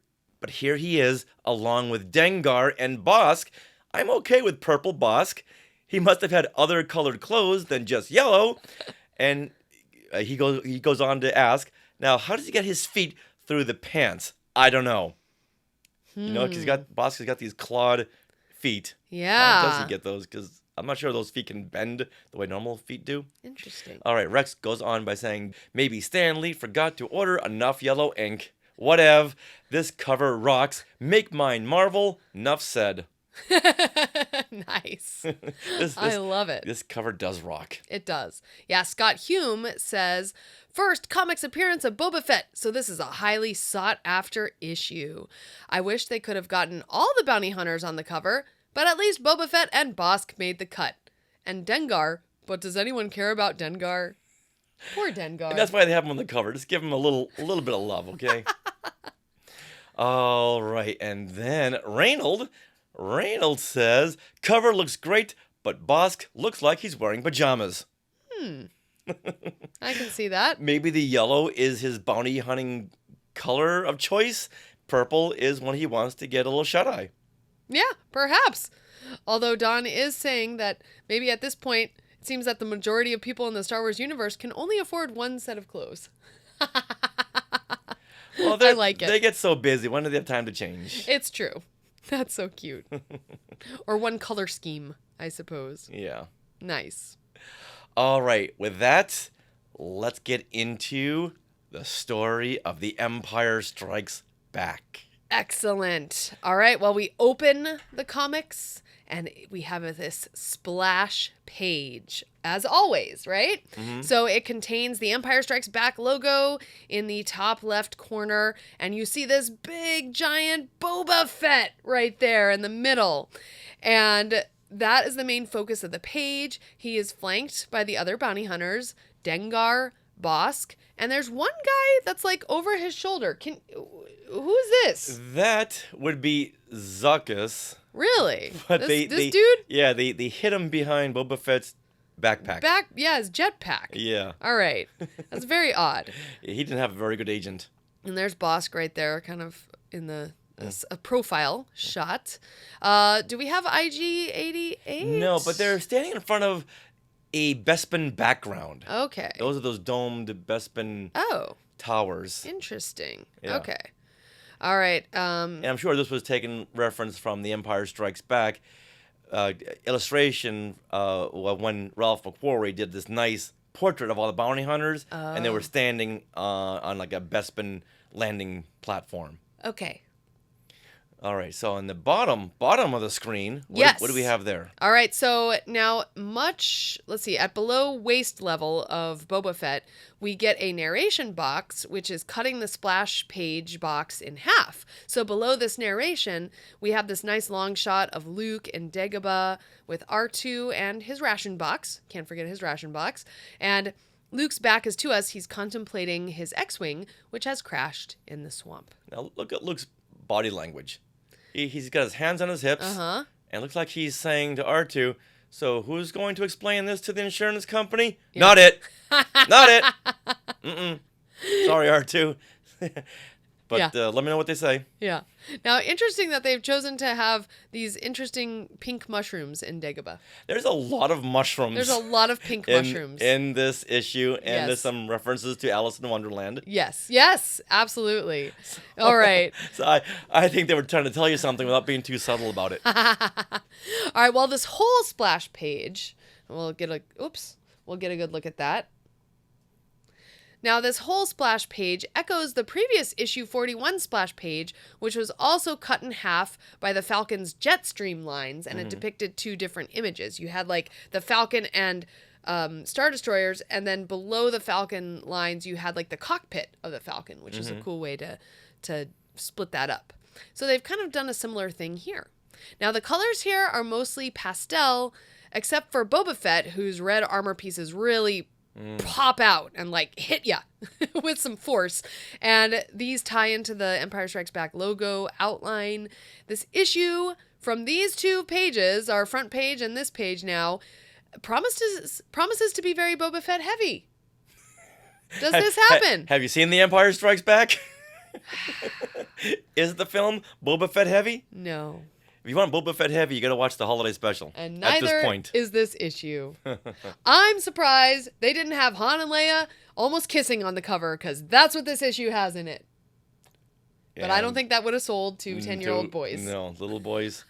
he is, along with Dengar and Bosk. I'm okay with purple Bosk. He must have had other colored clothes than just yellow. And he goes on to ask, now, how does he get his feet through the pants? I don't know. You know, because Bosk has got these clawed feet. Yeah. How does he get those? Because I'm not sure those feet can bend the way normal feet do. Interesting. All right, Rex goes on by saying, maybe Stan Lee forgot to order enough yellow ink. Whatever. This cover rocks. Make mine Marvel. Nuff said. Nice. I love it. This cover does rock. It does. Yeah, Scott Hume says, first comics appearance of Boba Fett, so this is a highly sought-after issue. I wish they could have gotten all the bounty hunters on the cover, but at least Boba Fett and Bosk made the cut. And Dengar, but does anyone care about Dengar? Poor Dengar. And that's why they have him on the cover. Just give him a little bit of love, okay? All right, and then Reynolds says, cover looks great, but Bosk looks like he's wearing pajamas. I can see that. Maybe the yellow is his bounty hunting color of choice. Purple is when he wants to get a little shut-eye. Yeah, perhaps. Although Don is saying that maybe at this point, it seems that the majority of people in the Star Wars universe can only afford one set of clothes. Well, I like it. They get so busy. When do they have time to change? It's true. That's so cute. Or one color scheme, I suppose. Yeah. Nice. All right. With that, let's get into the story of The Empire Strikes Back. Excellent. All right. Well, we open the comics and we have this splash page, as always, right? Mm-hmm. So it contains the Empire Strikes Back logo in the top left corner, and you see this big, giant Boba Fett right there in the middle. And that is the main focus of the page. He is flanked by the other bounty hunters, Dengar, Bosk, and there's one guy that's like over his shoulder. Who is this? That would be Zuckuss. Really? But this dude? Yeah, they hit him behind Boba Fett's backpack. His jetpack. Yeah. All right. That's very odd. He didn't have a very good agent. And there's Bosk right there, kind of in the a profile shot. Do we have IG-88? No, but they're standing in front of a Bespin background. Okay. Those are those domed Bespin towers. Interesting. Yeah. Okay. All right. And I'm sure this was taken reference from The Empire Strikes Back illustration when Ralph McQuarrie did this nice portrait of all the bounty hunters, and they were standing on like a Bespin landing platform. Okay. All right, so on the bottom of the screen, what do we have there? All right, so now at below waist level of Boba Fett, we get a narration box, which is cutting the splash page box in half. So below this narration, we have this nice long shot of Luke and Dagobah with R2 and his ration box. Can't forget his ration box. And Luke's back is to us. He's contemplating his X-Wing, which has crashed in the swamp. Now look at Luke's body language. He's got his hands on his hips, and it looks like he's saying to R2, so who's going to explain this to the insurance company? Yeah. Not it. Not it. Mm-mm. Sorry, R2. But let me know what they say. Yeah. Now, interesting that they've chosen to have these interesting pink mushrooms in Dagobah. There's a lot of mushrooms. There's a lot of pink mushrooms. In this issue, and there's some references to Alice in Wonderland. Yes, absolutely. All right. So I think they were trying to tell you something without being too subtle about it. All right, well, this whole splash page, we'll get a good look at that. Now, this whole splash page echoes the previous issue 41 splash page, which was also cut in half by the Falcon's jet stream lines, and it depicted two different images. You had like the Falcon and Star Destroyers, and then below the Falcon lines, you had like the cockpit of the Falcon, which is a cool way to split that up. So they've kind of done a similar thing here. Now, the colors here are mostly pastel, except for Boba Fett, whose red armor pieces really pop out and like hit ya with some force. And these tie into the Empire Strikes Back logo outline. This issue from these two pages, our front page and this page now, promises to be very Boba Fett heavy. Does this happen? Have you seen The Empire Strikes Back? Is the film Boba Fett heavy? No. If you want Boba Fett heavy, you got to watch the holiday special. And at this neither point. is this issue. I'm surprised they didn't have Han and Leia almost kissing on the cover, because that's what this issue has in it. But I don't think that would have sold to 10-year-old boys. No, little boys.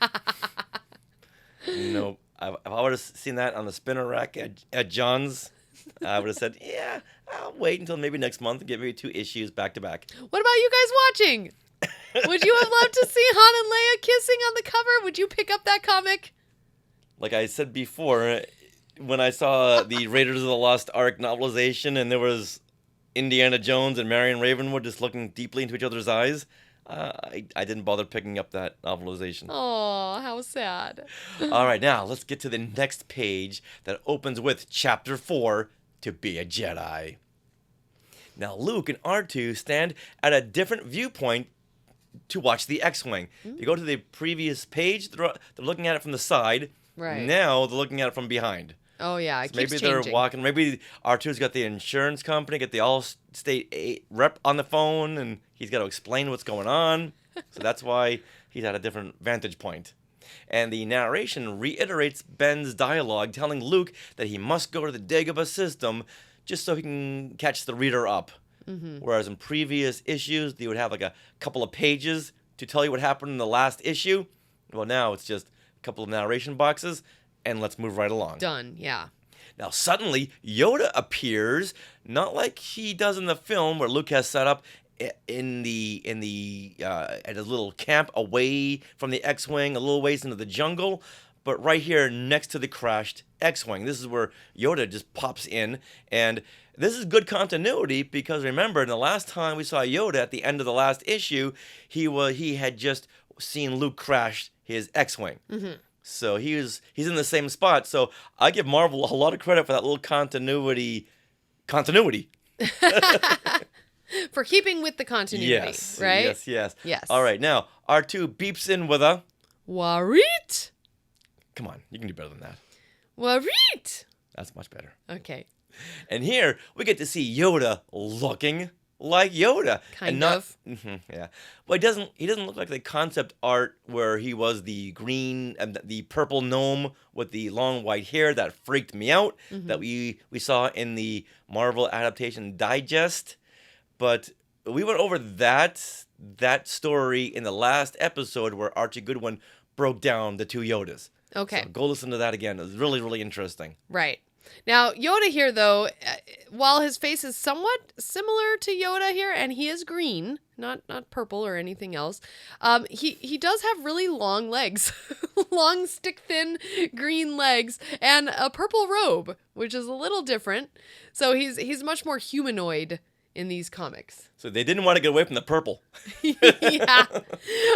Nope. If I would have seen that on the spinner rack at John's, I would have said, yeah, I'll wait until maybe next month and get maybe 2 issues back to back. What about you guys watching? Would you have loved to see Han and Leia kissing on the cover? Would you pick up that comic? Like I said before, when I saw the Raiders of the Lost Ark novelization and there was Indiana Jones and Marion Ravenwood just looking deeply into each other's eyes. I didn't bother picking up that novelization. Oh, how sad. All right, now let's get to the next page that opens with Chapter 4, To Be a Jedi. Now, Luke and R2 stand at a different viewpoint to watch the X-Wing. If you go to the previous page, they're looking at it from the side. Right. Now they're looking at it from behind. Oh, yeah, it keeps Maybe changing. they're walking. Maybe R2's got the insurance company, get the Allstate rep on the phone, and he's got to explain what's going on. So that's why he's at a different vantage point. And the narration reiterates Ben's dialogue, telling Luke that he must go to the Dagobah system just so he can catch the reader up. Whereas in previous issues, they would have like a couple of pages to tell you what happened in the last issue. Well, now it's just a couple of narration boxes, and let's move right along. Done, yeah. Now, suddenly, Yoda appears, not like he does in the film, where Luke has set up at his little camp away from the X-Wing, a little ways into the jungle, but right here next to the crashed X-Wing. This is where Yoda just pops in, and this is good continuity because remember, in the last time we saw Yoda at the end of the last issue, he had just seen Luke crash his X-Wing. So he's in the same spot. So I give Marvel a lot of credit for that little continuity. For keeping with the continuity, Yes, right? Yes. All right, now R2 beeps in with a Warit. Come on, you can do better than that. Warit. That's much better. Okay. And here we get to see Yoda looking like Yoda, Kind of. Yeah. Well, he doesn't look like the concept art where he was the green and the purple gnome with the long white hair that freaked me out that we saw in the Marvel Adaptation Digest. But we went over that story in the last episode where Archie Goodwin broke down the two Yodas. Okay. So go listen to that again. It was really, really interesting. Right. Now, Yoda here, though, while his face is somewhat similar to Yoda here, and he is green, not purple or anything else, he does have really long legs, long, stick-thin green legs, and a purple robe, which is a little different. So he's much more humanoid in these comics. So they didn't want to get away from the purple. Yeah.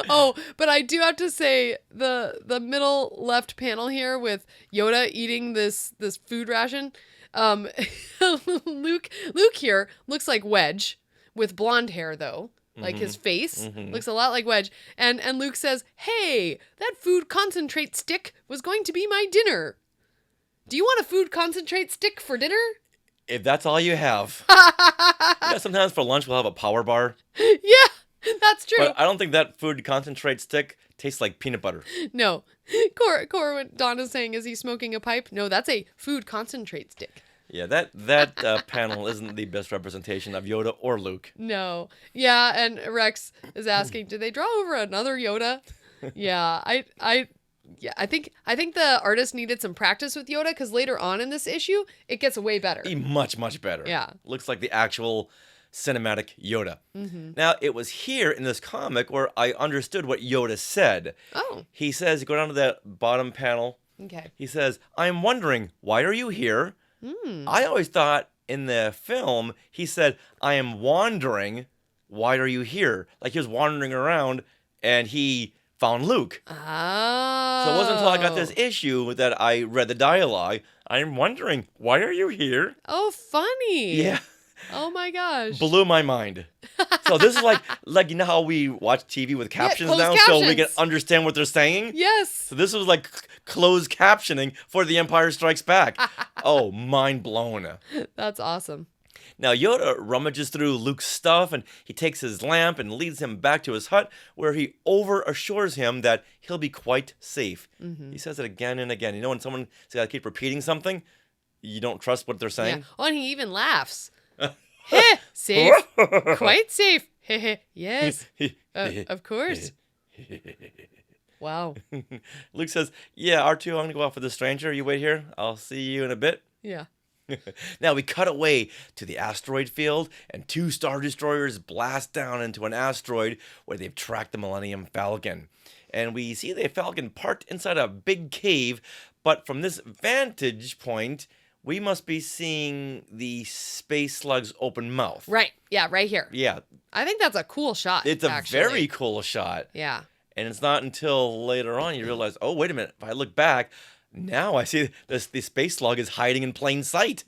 Oh, but I do have to say the middle left panel here with Yoda eating this food ration. Luke here looks like Wedge with blonde hair though. Like his face looks a lot like Wedge. And Luke says, "Hey, that food concentrate stick was going to be my dinner. Do you want a food concentrate stick for dinner?" If that's all you have. Sometimes for lunch we'll have a power bar. Yeah, that's true. But I don't think that food concentrate stick tastes like peanut butter. No. What Don is saying, is he smoking a pipe? No, that's a food concentrate stick. Yeah, that panel isn't the best representation of Yoda or Luke. No. Yeah, and Rex is asking, did they draw over another Yoda? Yeah, I think the artist needed some practice with Yoda because later on in this issue, it gets way better. Much, much better. Yeah. Looks like the actual cinematic Yoda. Now, it was here in this comic where I understood what Yoda said. Oh. He says, go down to that bottom panel. Okay. He says, "I'm wondering, why are you here?" I always thought in the film, he said, "I am wandering, why are you here?" Like he was wandering around and he found Luke. Oh. So it wasn't until I got this issue that I read the dialogue. "I'm wondering, why are you here?" Oh, funny. Yeah. Oh my gosh. Blew my mind. So this is like you know how we watch TV with captions now, closed so we can captions. understand what they're saying? Yes. So this was like closed captioning for The Empire Strikes Back. Oh, mind blown. That's awesome. Now Yoda rummages through Luke's stuff and he takes his lamp and leads him back to his hut where he over-assures him that he'll be quite safe. He says it again and again. You know when someone says, "I keep repeating something," you don't trust what they're saying? Yeah. Oh, and he even laughs. Heh, safe. Quite safe. Heh, yes. Of course. Wow. Luke says, "Yeah, R2, I'm going to go off with the stranger. You wait here. I'll see you in a bit." Yeah. Now we cut away to the asteroid field, and two Star Destroyers blast down into an asteroid where they've tracked the Millennium Falcon. And we see the Falcon parked inside a big cave, but from this vantage point, we must be seeing the space slug's open mouth. Right. Yeah, right here. Yeah. I think that's a cool shot. It's a actually. very cool shot. Yeah. And it's not until later on you realize, oh, wait a minute. If I look back, now I see the space slug is hiding in plain sight.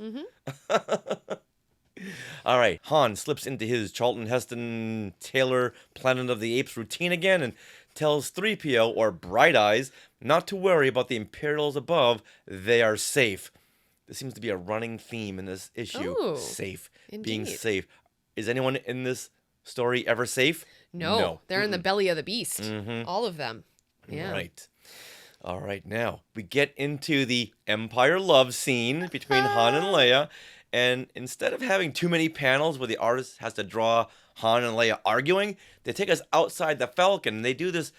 All right. Han slips into his Charlton Heston Taylor Planet of the Apes routine again and tells 3PO, or Bright Eyes, not to worry about the Imperials above. They are safe. This seems to be a running theme in this issue. Oh, safe. indeed. Being safe. Is anyone in this story ever safe? No. They're in the belly of the beast. Mhm. All of them. Yeah. Right. All right, now we get into the Empire love scene between Han and Leia, and instead of having too many panels where the artist has to draw Han and Leia arguing, they take us outside the Falcon. They do this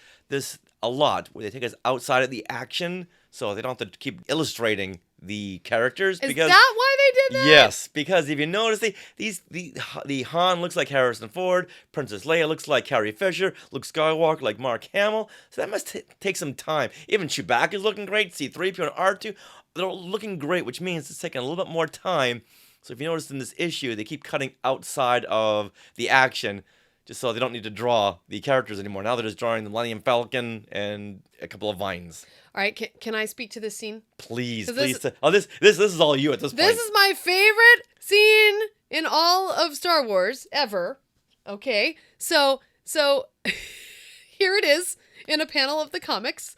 a lot, where they take us outside of the action, so they don't have to keep illustrating the characters. Is that why they did that? Yes, because if you notice, the Han looks like Harrison Ford, Princess Leia looks like Carrie Fisher, Luke Skywalker like Mark Hamill. So that must take some time. Even Chewbacca's looking great. C-3PO and R2, they're all looking great, which means it's taking a little bit more time. So if you notice in this issue, they keep cutting outside of the action, just so they don't need to draw the characters anymore. Now they're just drawing the Millennium Falcon and a couple of vines. All right, can I speak to this scene? Please. This is all you at this point. This is my favorite scene in all of Star Wars ever. Okay, so here it is in a panel of the comics,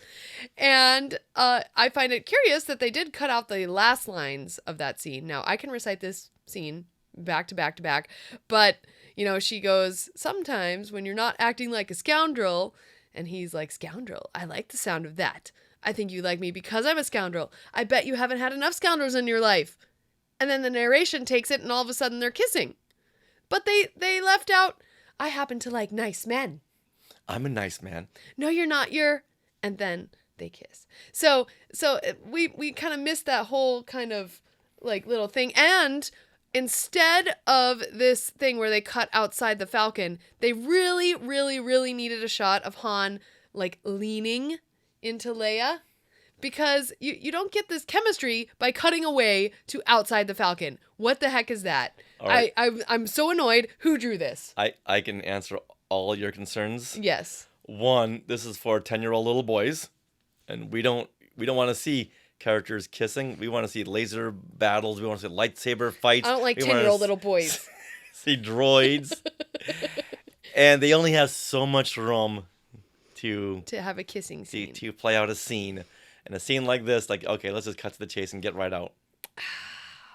and I find it curious that they did cut out the last lines of that scene. Now I can recite this scene back to back to back, but she goes, "Sometimes when you're not acting like a scoundrel," and he's like, "Scoundrel? I like the sound of that. I think you like me because I'm a scoundrel. I bet you haven't had enough scoundrels in your life." And then the narration takes it, and all of a sudden they're kissing. But they left out, "I happen to like nice men." I'm a nice man. "No, you're not. You're..." And then they kiss. So we kind of missed that whole kind of like little thing. And instead of this thing where they cut outside the Falcon, they really, really, really needed a shot of Han like leaning into Leia, because you don't get this chemistry by cutting away to outside the Falcon. What the heck is that? Right. I'm so annoyed. Who drew this? I can answer all your concerns. Yes. One, this is for 10-year-old little boys, and we don't want to see characters kissing. We want to see laser battles. We want to see lightsaber fights. I don't like 10-year-old little boys. See droids. And they only have so much room to have a kissing scene. To play out a scene. And a scene like this, like, okay, let's just cut to the chase and get right out.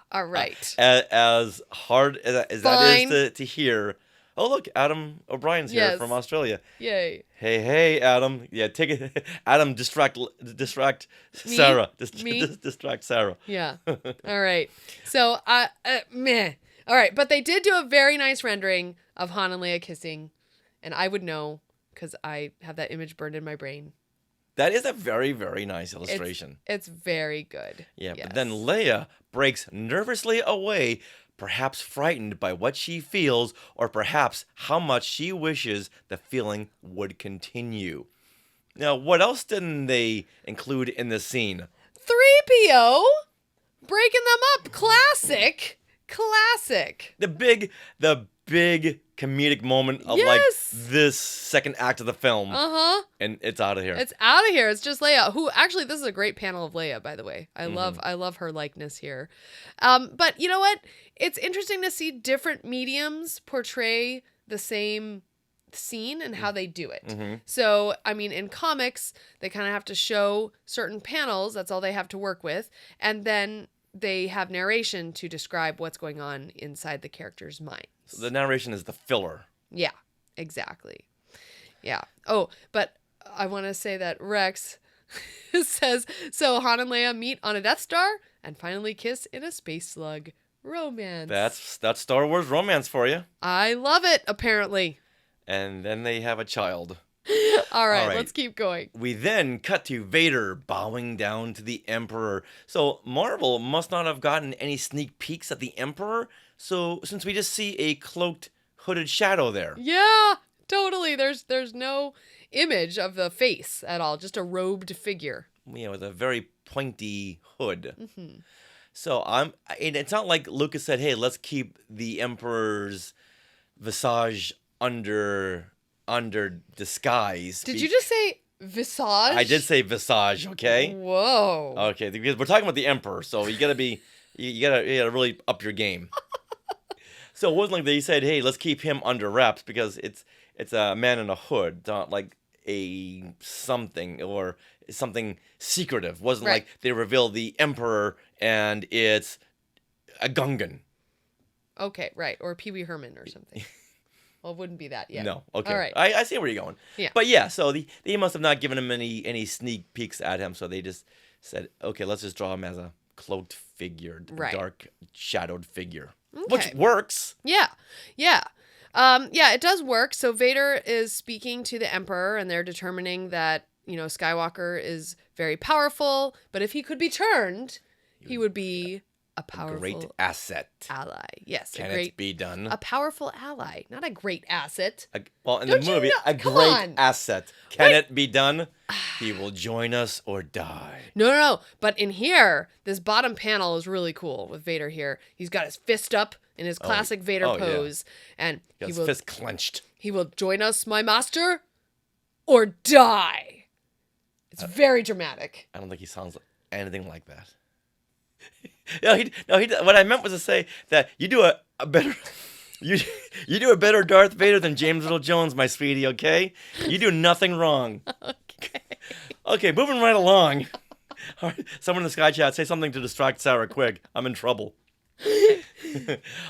All right. As hard as that is to hear. Oh, look, Adam O'Brien's here from Australia. Yay. Hey, Adam. Yeah, take it. Adam, distract Me? Sarah. Me? Distract Sarah. Yeah. All right. So, meh. All right. But they did do a very nice rendering of Han and Leia kissing. And I would know, because I have that image burned in my brain. That is a very, very nice illustration. It's very good. Yeah, yes. But then Leia breaks nervously away, perhaps frightened by what she feels, or perhaps how much she wishes the feeling would continue. Now, what else didn't they include in the scene? 3PO breaking them up. Classic. The big comedic moment of like this second act of the film. And it's out of here. It's out of here. It's just Leia, who actually, this is a great panel of Leia, by the way. I love her likeness here. But you know what? It's interesting to see different mediums portray the same scene and how they do it. So, I mean, in comics, they kind of have to show certain panels. That's all they have to work with. And then they have narration to describe what's going on inside the character's mind. So the narration is the filler. Yeah, exactly. Yeah. Oh, but I want to say that Rex says, so Han and Leia meet on a Death Star and finally kiss in a space slug romance. That's Star Wars romance for you. I love it, apparently. And then they have a child. All right, let's keep going. We then cut to Vader bowing down to the Emperor. So Marvel must not have gotten any sneak peeks at the Emperor. So since we just see a cloaked, hooded shadow there. Yeah, totally. There's no image of the face at all. Just a robed figure. Yeah, with a very pointy hood. So and it's not like Lucas said, "Hey, let's keep the Emperor's visage under disguise." Did you just say visage? I did say visage. Okay. Whoa. Okay, because we're talking about the Emperor, so you gotta really up your game. So it wasn't like they said, "Hey, let's keep him under wraps," because it's a man in a hood, not like something secretive. It wasn't like they revealed the Emperor and it's a Gungan. Okay, right. Or Pee Wee Herman or something. Well, it wouldn't be that yet. No, okay. All right. I see where you're going. Yeah. But yeah, so they must have not given him any sneak peeks at him, so they just said, okay, let's just draw him as a cloaked figure, dark, shadowed figure. Okay. Which works. Yeah. Yeah. It does work. So Vader is speaking to the Emperor, and they're determining that, Skywalker is very powerful, but if he could be turned, he would be a powerful great asset. Ally. Yes. Can it be done? A powerful ally, not a great asset. In the movie, a great asset. Can it be done? He will join us or die. No. But in here, this bottom panel is really cool with Vader here. He's got his fist up in his classic Vader pose. Yeah. And his fist clenched. He will join us, my master, or die. It's very dramatic. I don't think he sounds anything like that. No, what I meant was to say that you do a better you do a better Darth Vader than James Earl Jones, my sweetie, okay? You do nothing wrong. Okay, moving right along. All right, someone in the Sky Chat, say something to distract Sarah quick. I'm in trouble.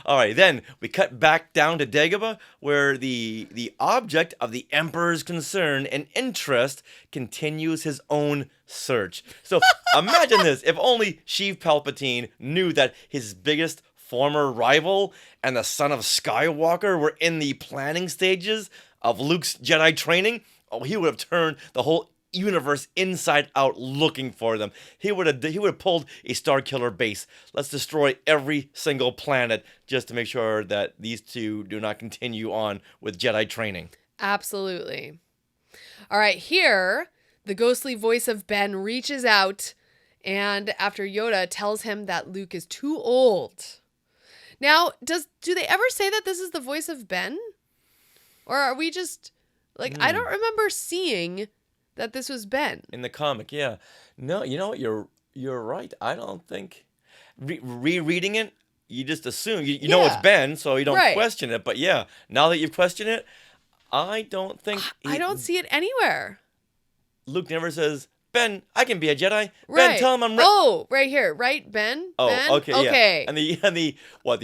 All right, then we cut back down to Dagobah, where the object of the Emperor's concern and interest continues his own search. So imagine this, if only Sheev Palpatine knew that his biggest former rival and the son of Skywalker were in the planning stages of Luke's Jedi training. Oh, he would have turned the whole universe inside out looking for them. He would have pulled a Starkiller base. Let's destroy every single planet just to make sure that these two do not continue on with Jedi training. Absolutely. All right, here the ghostly voice of Ben reaches out, and after Yoda tells him that Luke is too old. Now, do they ever say that this is the voice of Ben? Or are we just I don't remember seeing that this was Ben. In the comic, yeah. No, you know what? You're right. I don't think rereading it, you just assume you know it's Ben, so you don't question it. But yeah, now that you've questioned it, I don't think I don't see it anywhere. Luke never says, "Ben, I can be a Jedi." Ben, tell him I'm ready. Oh, right here, right, Ben. Oh, Ben? okay. Yeah. And the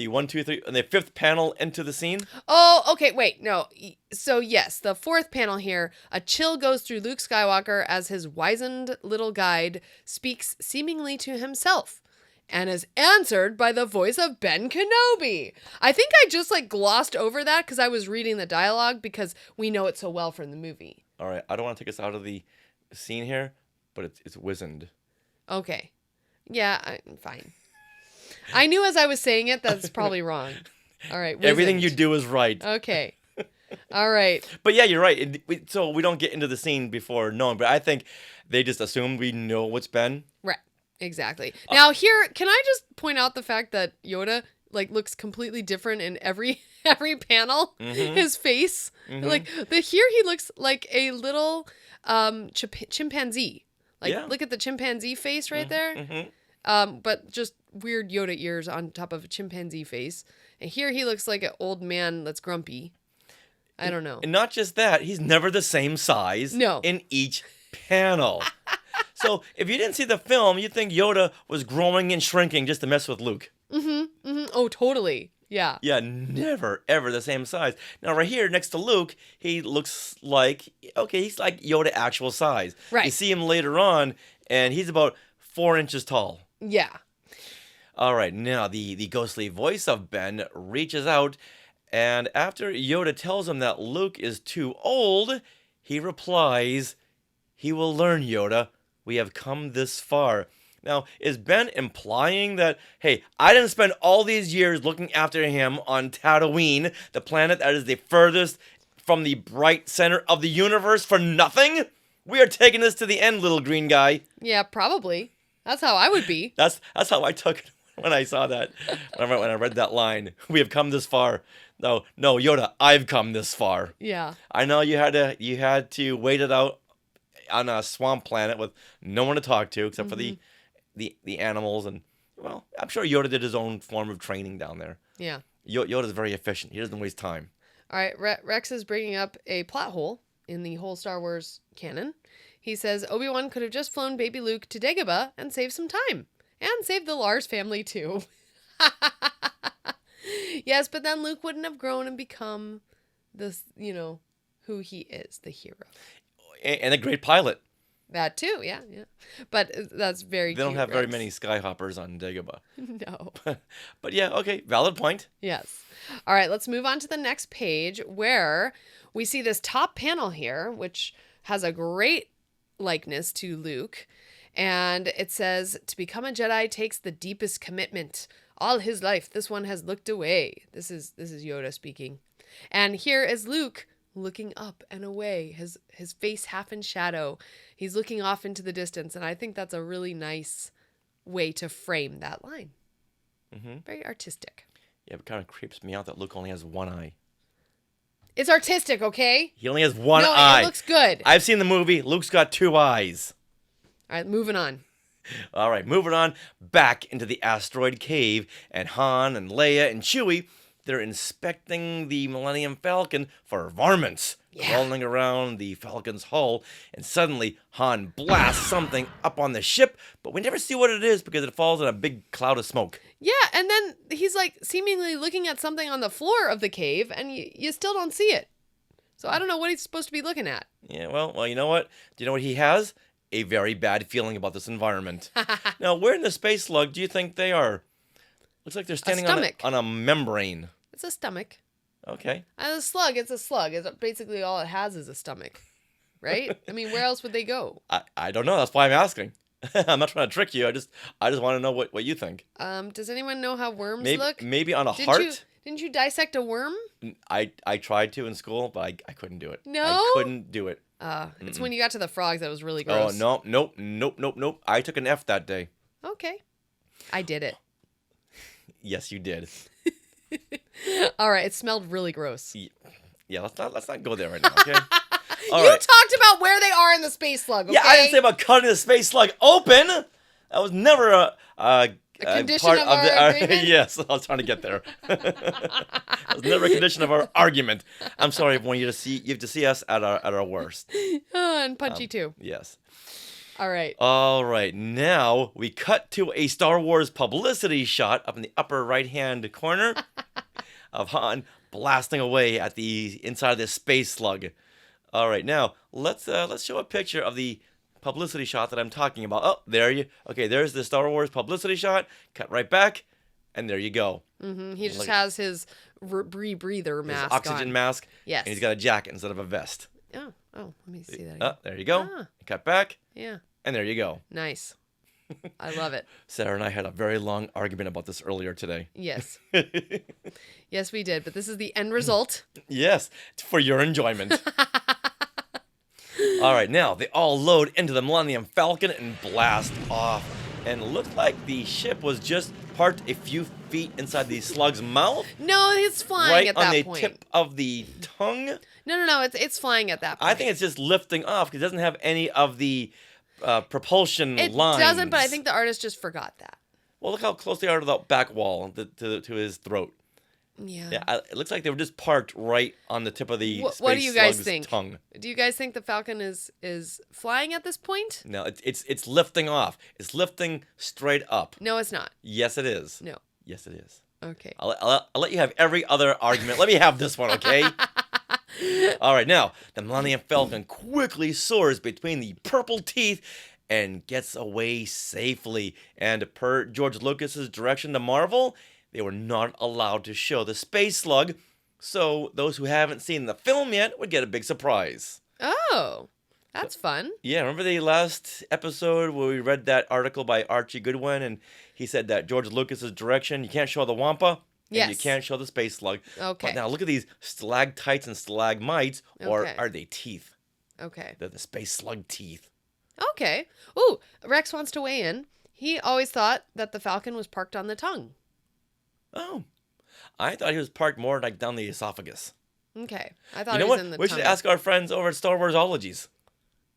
1, 2, 3, and the 5th panel into the scene. Oh, okay. Wait, no. So yes, the 4th panel here. A chill goes through Luke Skywalker as his wizened little guide speaks seemingly to himself, and is answered by the voice of Ben Kenobi. I think I just glossed over that because I was reading the dialogue because we know it so well from the movie. All right, I don't want to take us out of the scene here, but it's wizened. Okay. Yeah, fine. I knew as I was saying it, that's probably wrong. All right. Wizened. Everything you do is right. Okay. All right. But yeah, you're right. So we don't get into the scene before knowing, but I think they just assume we know what's Ben. Right. Exactly. Now here, can I just point out the fact that Yoda looks completely different in every panel? Mm-hmm. His face. Mm-hmm. Here he looks like a little chimpanzee. Look at the chimpanzee face right there. Mm-hmm. But just weird Yoda ears on top of a chimpanzee face. And here he looks like an old man that's grumpy. I don't know. And not just that, he's never the same size in each panel. So if you didn't see the film, you'd think Yoda was growing and shrinking just to mess with Luke. Mm-hmm. Mm-hmm. Oh, totally. Yeah. Yeah, never, ever the same size. Now, right here next to Luke, he looks like, he's like Yoda actual size. Right. You see him later on, and he's about 4 inches tall. Yeah. All right, now the ghostly voice of Ben reaches out, and after Yoda tells him that Luke is too old, he replies, "He will learn, Yoda. We have come this far." Now, is Ben implying that, hey, I didn't spend all these years looking after him on Tatooine, the planet that is the furthest from the bright center of the universe, for nothing? We are taking this to the end, little green guy. Yeah, probably. That's how I would be. That's how I took it when I saw that, when I read that line, we have come this far. No, Yoda, I've come this far. Yeah. I know you had to wait it out on a swamp planet with no one to talk to except for the animals, and well, I'm sure Yoda did his own form of training down there. Yeah. Yoda's very efficient. He doesn't waste time. All right, Rex is bringing up a plot hole in the whole Star Wars canon. He says Obi-Wan could have just flown baby Luke to Dagobah and saved some time. And saved the Lars family, too. Yes, but then Luke wouldn't have grown and become this, who he is, the hero. And a great pilot. That, too, yeah. But that's very They don't cute, have very Rex. many skyhoppers on Dagobah. No. But yeah, okay, valid point. Yes. All right, let's move on to the next page where we see this top panel here, which has a great likeness to Luke. And it says, to become a Jedi takes the deepest commitment. All his life, this one has looked away. This is Yoda speaking. And here is Luke looking up and away, his face half in shadow. He's looking off into the distance. And I think that's a really nice way to frame that line. Mm-hmm. Very artistic. Yeah, it kind of creeps me out that Luke only has one eye. It's artistic, okay? He only has one eye. It looks good. I've seen the movie. Luke's got two eyes. All right, moving on. All right, moving on back into the asteroid cave, and Han and Leia and Chewie, they're inspecting the Millennium Falcon for varmints crawling around the Falcon's hull, and suddenly Han blasts something up on the ship, but we never see what it is because it falls in a big cloud of smoke. Yeah, and then he's like seemingly looking at something on the floor of the cave, and you still don't see it. So I don't know what he's supposed to be looking at. Yeah, well, you know what? Do you know what he has? A very bad feeling about this environment. Now, where in the space slug do you think they are? Looks like they're standing on a membrane. It's a stomach. Okay. And a slug, it's a slug. It's basically all it has is a stomach, right? I mean, where else would they go? I don't know. That's why I'm asking. I'm not trying to trick you. I just want to know what you think. Does anyone know how worms look? Maybe on a heart. Didn't you dissect a worm? I tried to in school, but I couldn't do it. No? I couldn't do it. It's when you got to the frogs that was really gross. Oh, nope. I took an F that day. Okay. I did it. Yes, you did. All right, it smelled really gross. Yeah, let's not go there right now, okay? You talked about where they are in the space slug, okay? Yeah, I didn't say about cutting the space slug open. That was never a condition part of our agreement? Yes, I was trying to get there. It was never a condition of our argument. I'm sorry, everyone. You have to see us at our worst. And punchy too. Yes. All right. All right. Now we cut to a Star Wars publicity shot up in the upper right-hand corner of Han blasting away at the inside of this space slug. All right. Now let's show a picture of the publicity shot that I'm talking about. Oh, there's the Star Wars publicity shot. Cut right back, and there you go. Mm-hmm. He just has his breather mask, his oxygen mask. Yes, and he's got a jacket instead of a vest. Oh, let me see that again. Oh, there you go. Cut back. Yeah. And there you go. Nice. I love it. Sarah and I had a very long argument about this earlier today. Yes. Yes, we did. But this is the end result. Yes, for your enjoyment. All right, now they all load into the Millennium Falcon and blast off. And it looked like the ship was just parked a few feet inside the slug's mouth. No, it's flying at that point. Right on the tip of the tongue. No, it's flying at that point. I think it's just lifting off because it doesn't have any of the propulsion lines. It doesn't, but I think the artist just forgot that. Well, look how close they are to the back wall, to his throat. Yeah. It looks like they were just parked right on the tip of the space what do you guys slug's think? tongue. Do you guys think the Falcon is flying at this point? No, it's lifting off. It's lifting straight up. No, it's not. Yes, it is. No. Yes, it is. Okay. I'll let you have every other argument. Let me have this one, okay? All right, now, the Millennium Falcon quickly soars between the purple teeth and gets away safely. And per George Lucas's direction to Marvel, they were not allowed to show the space slug, so those who haven't seen the film yet would get a big surprise. Oh, that's fun. Yeah, remember the last episode where we read that article by Archie Goodwin, and he said that George Lucas's direction, you can't show the Wampa, and you can't show the space slug. Okay. But now look at these stalactites and stalagmites, or are they teeth? Okay. They're the space slug teeth. Okay. Ooh, Rex wants to weigh in. He always thought that the Falcon was parked on the tongue. Oh. I thought he was parked more like down the esophagus. Okay. I thought You know he was what? in the We tummy. should ask our friends over at Star Warsologies.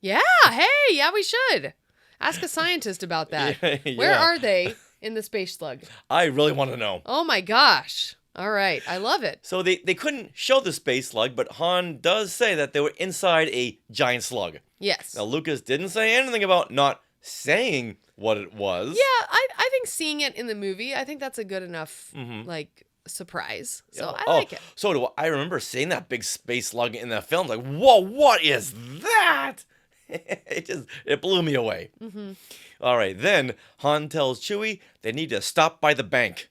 Yeah. Hey, yeah, we should. Ask a scientist about that. Yeah. Where are they in the space slug? I really want to know. Oh my gosh. All right. I love it. So they couldn't show the space slug, but Han does say that they were inside a giant slug. Yes. Now, Lucas didn't say anything about not saying what it was. Yeah, I think seeing it in the movie, I think that's a good enough, like, surprise. So I like it. So do I. I remember seeing that big space slug in the film. Like, whoa, what is that? It blew me away. Mm-hmm. All right, then Han tells Chewie they need to stop by the bank.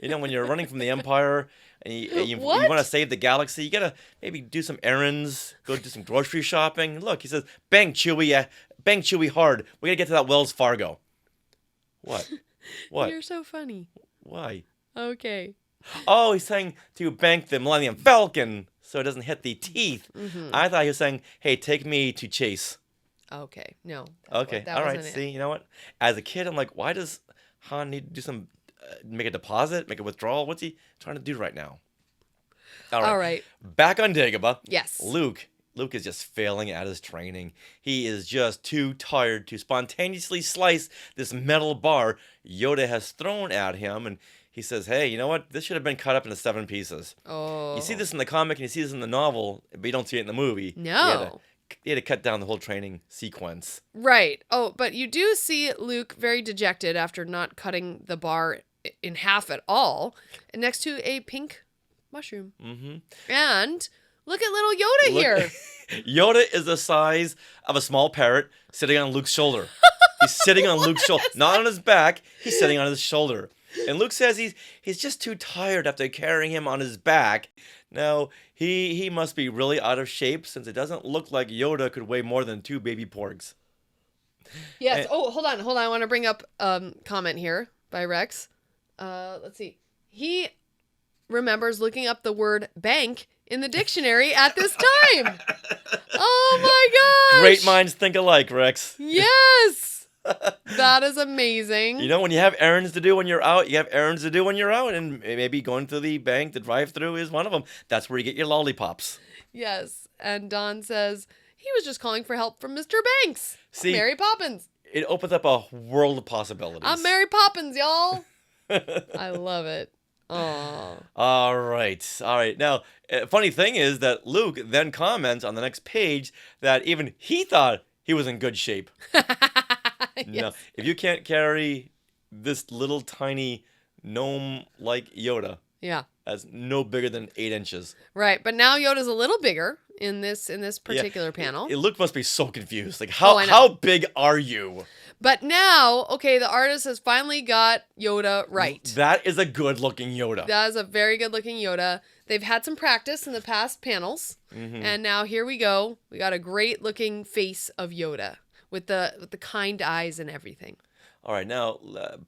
You know, when you're running from the Empire and you want to save the galaxy, you gotta maybe do some errands, go do some grocery shopping. Look, he says, "Bang Chewie, bang Chewie hard. We gotta get to that Wells Fargo." What? What? You're so funny. Why? Okay. Oh, he's saying to bank the Millennium Falcon so it doesn't hit the teeth. Mm-hmm. I thought he was saying, "Hey, take me to Chase." Okay. No. Okay. All right. See, you know what? As a kid, I'm like, why does Han need to do some, make a deposit, make a withdrawal? What's he trying to do right now? All right. Back on Dagobah. Yes. Luke is just failing at his training. He is just too tired to spontaneously slice this metal bar Yoda has thrown at him. And he says, hey, you know what? This should have been cut up into 7 pieces. Oh. You see this in the comic and you see this in the novel, but you don't see it in the movie. No. He had to cut down the whole training sequence. Right. Oh, but you do see Luke very dejected after not cutting the bar in half at all, next to a pink mushroom. Mm-hmm. And look at little Yoda here. Yoda is the size of a small parrot sitting on Luke's shoulder. He's sitting on Luke's shoulder, not on his back. He's sitting on his shoulder. And Luke says he's just too tired after carrying him on his back. Now, he must be really out of shape since it doesn't look like Yoda could weigh more than 2 baby porgs. Yes. And, hold on. I want to bring up comment here by Rex. Let's see. He remembers looking up the word bank in the dictionary at this time. Oh my gosh. Great minds think alike, Rex. Yes. That is amazing. You know, when you have errands to do when you're out, you have errands to do when you're out, and maybe going to the bank, the drive-thru is one of them. That's where you get your lollipops. Yes. And Don says he was just calling for help from Mr. Banks. See, Mary Poppins. It opens up a world of possibilities. I'm Mary Poppins, y'all. I love it. Oh. All right. Now, funny thing is that Luke then comments on the next page that even he thought he was in good shape. Yes. No, if you can't carry this little tiny gnome-like Yoda, yeah, that's no bigger than 8 inches. Right, but now Yoda's a little bigger in this particular panel. Luke must be so confused. Like, how big are you? But now, okay, the artist has finally got Yoda right. That is a good-looking Yoda. That is a very good-looking Yoda. They've had some practice in the past panels, and now here we go. We got a great-looking face of Yoda with the kind eyes and everything. All right, now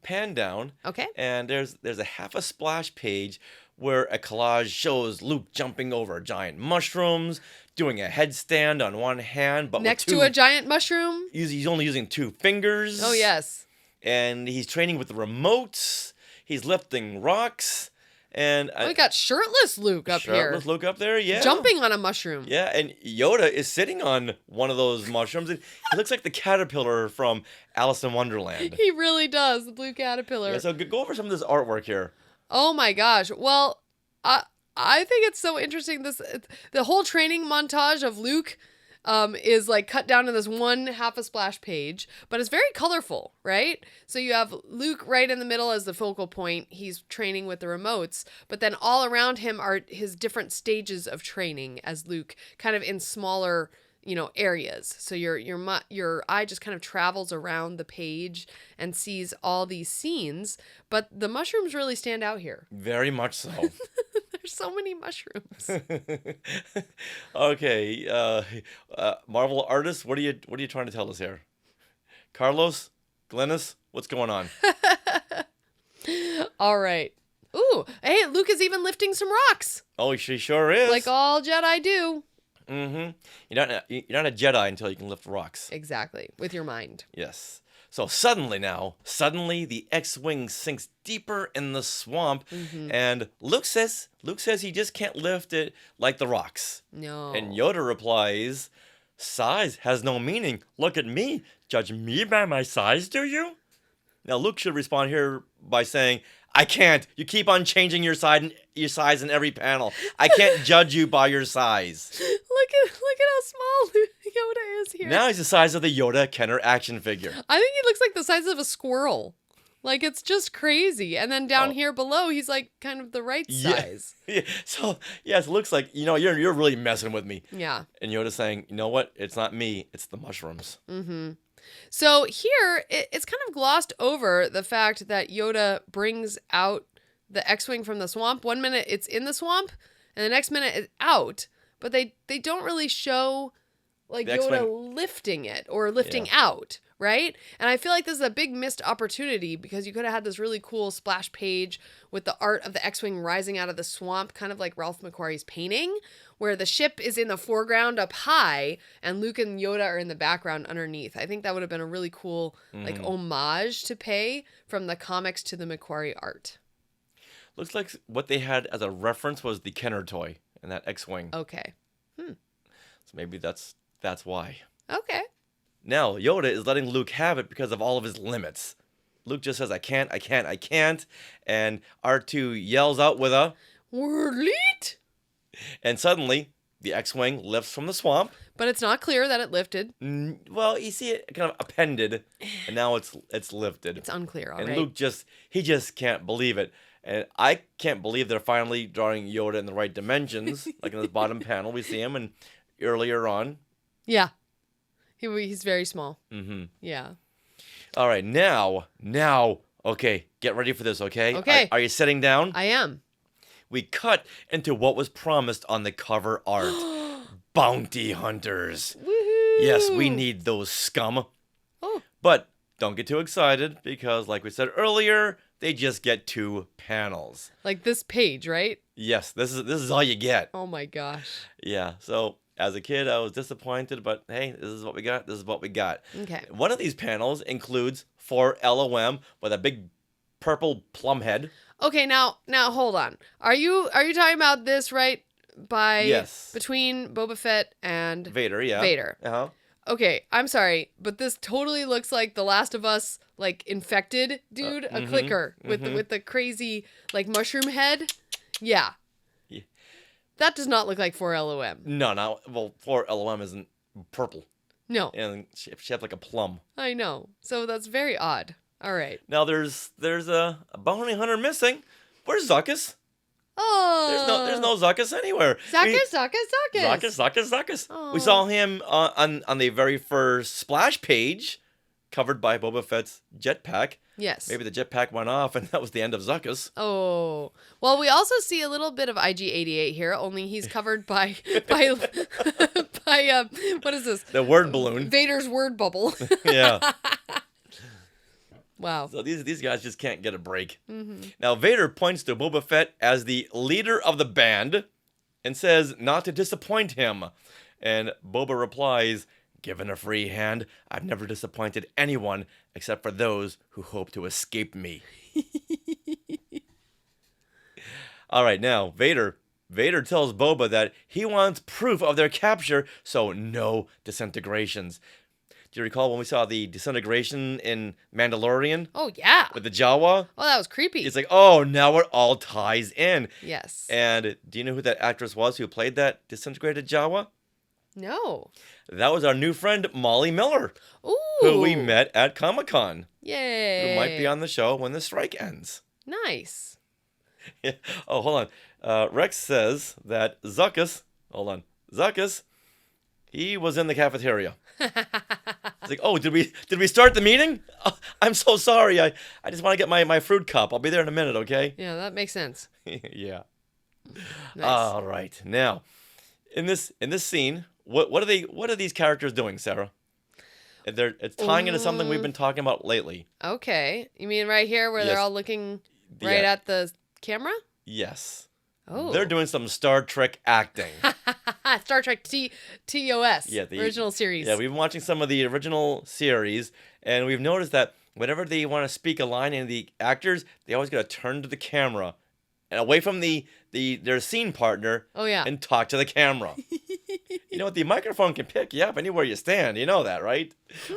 pan down. Okay. And there's a half a splash page where a collage shows Luke jumping over giant mushrooms, doing a headstand on one hand, but next with to a giant mushroom. He's only using 2 fingers. Oh yes. And he's training with the remotes. He's lifting rocks. And we got shirtless Luke up here. Shirtless Luke up there, yeah. Jumping on a mushroom. Yeah, and Yoda is sitting on one of those mushrooms. And he looks like the caterpillar from Alice in Wonderland. He really does, the blue caterpillar. Yeah, so go over some of this artwork here. Oh my gosh. Well, I think it's so interesting. The whole training montage of Luke is like cut down to this one half a splash page, but it's very colorful, right? So you have Luke right in the middle as the focal point. He's training with the remotes, but then all around him are his different stages of training as Luke, kind of in smaller, areas. So your eye just kind of travels around the page and sees all these scenes, but the mushrooms really stand out here. Very much so. There's so many mushrooms. Okay, Marvel artists, what are you trying to tell us here? Carlos, Glynis, what's going on? All right. Ooh, hey, Luke is even lifting some rocks. Oh, she sure is. Like all Jedi do. Mm-hmm. You're not a Jedi until you can lift rocks. Exactly, with your mind. Yes. So suddenly the X-Wing sinks deeper in the swamp, and Luke says he just can't lift it like the rocks. No. And Yoda replies, size has no meaning. Look at me. Judge me by my size, do you? Now Luke should respond here by saying, I can't. You keep on changing your size in every panel. I can't judge you by your size. Look at how small Yoda is here. Now he's the size of the Yoda Kenner action figure. I think he looks like the size of a squirrel. Like, it's just crazy. And then down here below, he's like kind of the right size. Yeah. So, yes, it looks like, you're really messing with me. Yeah. And Yoda's saying, you know what? It's not me. It's the mushrooms. So here, it's kind of glossed over the fact that Yoda brings out the X-Wing from the swamp. One minute it's in the swamp, and the next minute it's out. But they don't really show like Yoda lifting it or lifting out, right? And I feel like this is a big missed opportunity because you could have had this really cool splash page with the art of the X-Wing rising out of the swamp, kind of like Ralph McQuarrie's painting, where the ship is in the foreground up high and Luke and Yoda are in the background underneath. I think that would have been a really cool like homage to pay from the comics to the McQuarrie art. Looks like what they had as a reference was the Kenner toy and that X-Wing. Okay. So maybe that's why. Okay. Now, Yoda is letting Luke have it because of all of his limits. Luke just says, I can't. And R2 yells out with a Wordleet! And suddenly, the X-Wing lifts from the swamp. But it's not clear that it lifted. Well, you see it kind of appended, and now it's lifted. It's unclear, all right. And Luke just can't believe it. And I can't believe they're finally drawing Yoda in the right dimensions. Like in this bottom panel, we see him, and earlier on. Yeah. He's very small. Yeah. All right, now, okay, get ready for this, okay? Okay. Are you sitting down? I am. We cut into what was promised on the cover art. Bounty hunters. Woohoo! Yes, we need those scum. Oh. But don't get too excited because, like we said earlier, they just get 2 panels. Like this page, right? Yes, this is all you get. Oh my gosh. Yeah, so as a kid, I was disappointed, but hey, this is what we got. Okay. One of these panels includes 4 LOM with a big purple plum head. Okay, now hold on. Are you talking about this right Yes. between Boba Fett and Vader, yeah. Vader? Uh-huh. Okay, I'm sorry, but this totally looks like the Last of Us like infected dude, a clicker with the crazy like mushroom head. Yeah. That does not look like 4LOM. No. Well, 4LOM isn't purple. No. And she has like a plum. I know. So that's very odd. All right. Now there's a bounty hunter missing. Where's Zuckuss? Oh. There's no Zuckuss anywhere. Zuckuss. Oh. We saw him on the very first splash page, covered by Boba Fett's jetpack. Yes. Maybe the jetpack went off, and that was the end of Zuckuss. Oh. Well, we also see a little bit of IG-88 here, only he's covered by what is this? The word balloon. Vader's word bubble. Yeah. Wow. So these guys just can't get a break. Now, Vader points to Boba Fett as the leader of the band and says not to disappoint him. And Boba replies, given a free hand, I've never disappointed anyone except for those who hope to escape me. All right, now, Vader tells Boba that he wants proof of their capture, so no disintegrations. Do you recall when we saw the disintegration in Mandalorian? Oh, yeah. With the Jawa? Oh, that was creepy. It's like, oh, now it all ties in. Yes. And do you know who that actress was who played that disintegrated Jawa? No. That was our new friend, Molly Miller. Ooh. Who we met at Comic-Con. Yay. Who might be on the show when the strike ends. Nice. Yeah. Oh, hold on. Rex says that Zuckuss, he was in the cafeteria. It's like, oh, did we start the meeting? Oh, I'm so sorry. I just want to get my fruit cup. I'll be there in a minute, okay? Yeah, that makes sense. Yeah. Nice. All right. Now, in this scene, what are these characters doing, Sarah? It's tying into something we've been talking about lately. Okay. You mean right here where they're all looking right at the camera? Yes. Oh. They're doing some Star Trek acting. Star Trek TOS, Yeah, the original series. Yeah, we've been watching some of the original series, and we've noticed that whenever they want to speak a line in the actors, they always got to turn to the camera and away from their scene partner. Oh, yeah. And talk to the camera. You know what? The microphone can pick you up anywhere you stand. You know that, right?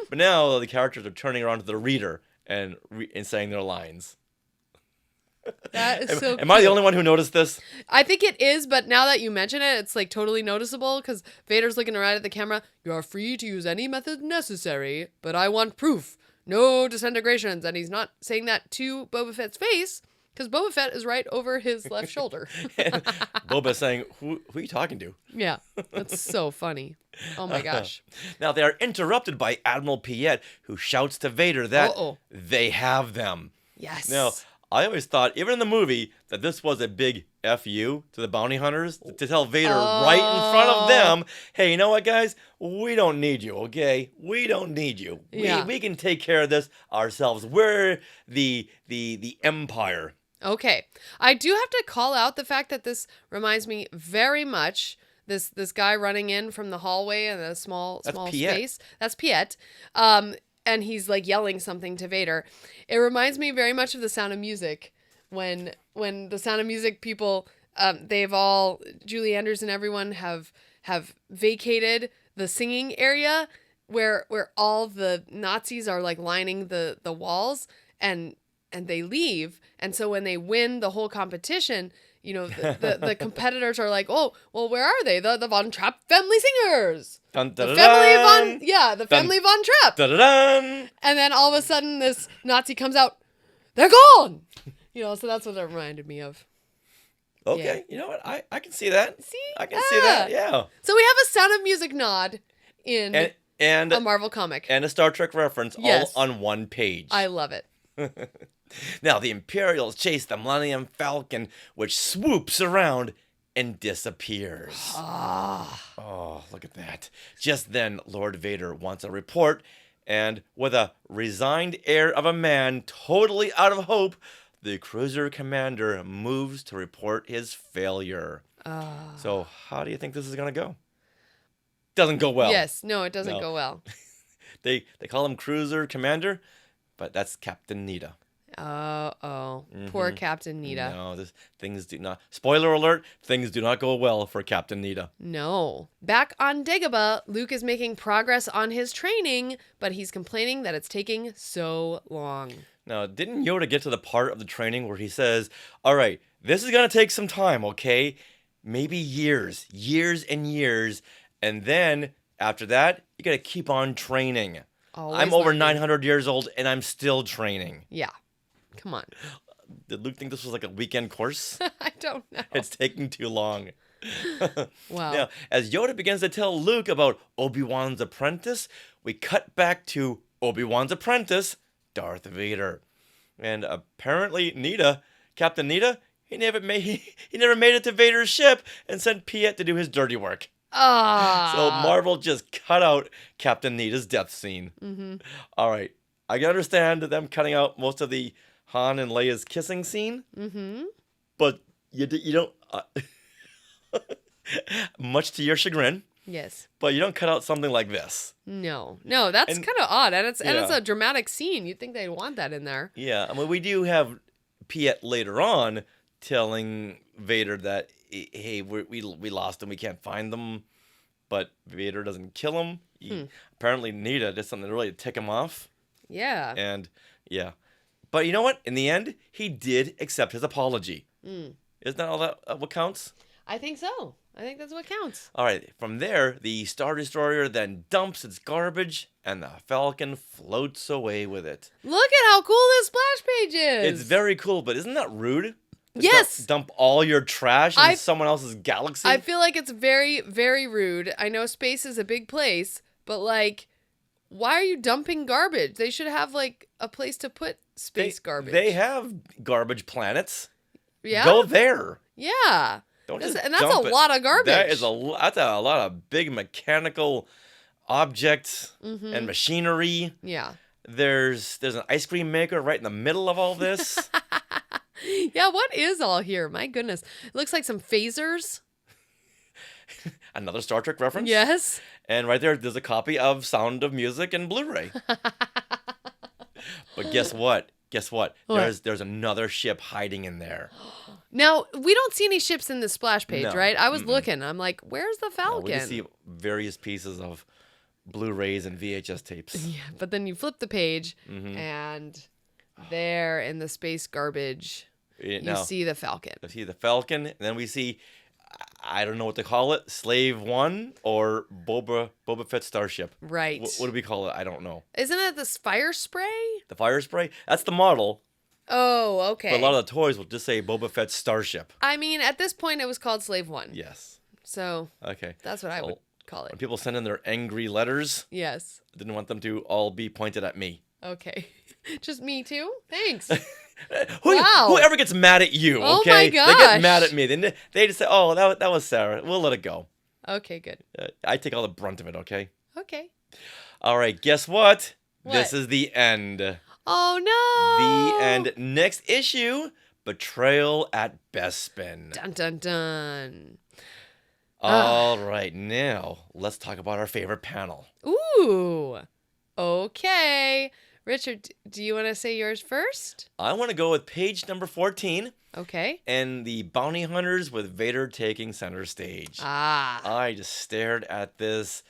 But now the characters are turning around to the reader and saying their lines. That is so Am I the only one who noticed this? I think it is, but now that you mention it, it's like totally noticeable because Vader's looking right at the camera. You are free to use any method necessary, but I want proof. No disintegrations. And he's not saying that to Boba Fett's face because Boba Fett is right over his left shoulder. Boba's saying, who are you talking to? Yeah, that's so funny. Oh my gosh. Now they are interrupted by Admiral Piet, who shouts to Vader that they have them. Yes. Now, I always thought, even in the movie, that this was a big F.U. to the bounty hunters to tell Vader right in front of them, hey, you know what, guys? We don't need you, okay? We don't need you. Yeah. We can take care of this ourselves. We're the Empire. Okay. I do have to call out the fact that this reminds me very much this guy running in from the hallway in a small space. That's Piet. And he's like yelling something to Vader. It reminds me very much of The Sound of Music when the Sound of Music people, they've all, Julie Andrews and everyone have vacated the singing area where all the Nazis are like lining the walls and they leave. And so when they win the whole competition, you know, the competitors are like, oh, well, where are they? The Von Trapp family singers. Dun, dun, the dun, family dun, Von, the family Von Trapp. Dun, dun, dun. And then all of a sudden this Nazi comes out, they're gone. You know, so that's what it reminded me of. Okay, Yeah. You know what? I can see that. See? I can see that, yeah. So we have a Sound of Music nod in and a Marvel comic. And a Star Trek reference Yes. all on one page. I love it. Now, the Imperials chase the Millennium Falcon, which swoops around and disappears. Oh, look at that. Just then, Lord Vader wants a report, and with a resigned air of a man totally out of hope, the cruiser commander moves to report his failure. So, how do you think this is going to go? Doesn't go well. Yes, no, it doesn't go well. They call him cruiser commander, but that's Captain Nita. Poor Captain Nita. No, things do not. Spoiler alert: things do not go well for Captain Nita. No. Back on Dagobah, Luke is making progress on his training, but he's complaining that it's taking so long. Now, didn't Yoda get to the part of the training where he says, "All right, this is gonna take some time, okay? Maybe years and years, and then after that, you gotta keep on training." Always I'm over learning. 900 years old, and I'm still training. Yeah. Come on. Did Luke think this was like a weekend course? I don't know. It's taking too long. Wow. Now, as Yoda begins to tell Luke about Obi-Wan's apprentice, we cut back to Obi-Wan's apprentice, Darth Vader. And apparently Captain Nita, he never made it to Vader's ship and sent Piet to do his dirty work. So Marvel just cut out Captain Nita's death scene. Mm-hmm. All right. I can understand them cutting out most of the Han and Leia's kissing scene. Mm-hmm. But you don't... much to your chagrin. Yes. But you don't cut out something like this. No, that's kind of odd. And it's Yeah. a dramatic scene. You'd think they'd want that in there. Yeah, I mean, we do have Piet later on telling Vader that, hey, we lost them, we can't find them. But Vader doesn't kill him. Apparently Nita did something to really tick him off. Yeah. And, yeah. But you know what? In the end, he did accept his apology. Isn't that all that what counts? I think so. I think that's what counts. All right. From there, the Star Destroyer then dumps its garbage, and the Falcon floats away with it. Look at how cool this splash page is. It's very cool, but isn't that rude? Yes. Dump all your trash in someone else's galaxy? I feel like it's very, very rude. I know space is a big place, but like, why are you dumping garbage? They should have like a place to put space garbage. They have garbage planets. Yeah. Go there. Yeah. Don't just and that's dump a it. lot of garbage. That's a lot of big mechanical objects and machinery. Yeah. There's an ice cream maker right in the middle of all this. Yeah, what is all here? My goodness. It looks like some phasers. Another Star Trek reference. Yes. And right there's a copy of Sound of Music and Blu-ray. But guess what? What? There's another ship hiding in there. Now, we don't see any ships in the splash page, No. right? I was looking. I'm like, where's the Falcon? We just see various pieces of Blu-rays and VHS tapes. Yeah, but then you flip the page, and there in the space garbage, you see the Falcon. We see the Falcon, and then we see, I don't know what to call it, Slave One or Boba Fett Starship. Right. What do we call it? I don't know. Isn't it this fire spray? The fire spray? That's the model. Oh, okay. But a lot of the toys will just say Boba Fett Starship. I mean, at this point, it was called Slave One. Yes. So okay, that's what I would call it. When people send in their angry letters, yes, I didn't want them to all be pointed at me. Okay. Just me too? Thanks. Wow. Whoever gets mad at you, Oh okay? my gosh. They get mad at me. They just say, oh, that was Sarah. We'll let it go. Okay, good. I take all the brunt of it, okay? Okay. All right, guess what? What? This is the end. Oh, no. The end. Next issue, Betrayal at Bespin. Dun, dun, dun. All right, now let's talk about our favorite panel. Ooh. Okay. Richard, do you want to say yours first? I want to go with page number 14. Okay. And the bounty hunters with Vader taking center stage. I just stared at this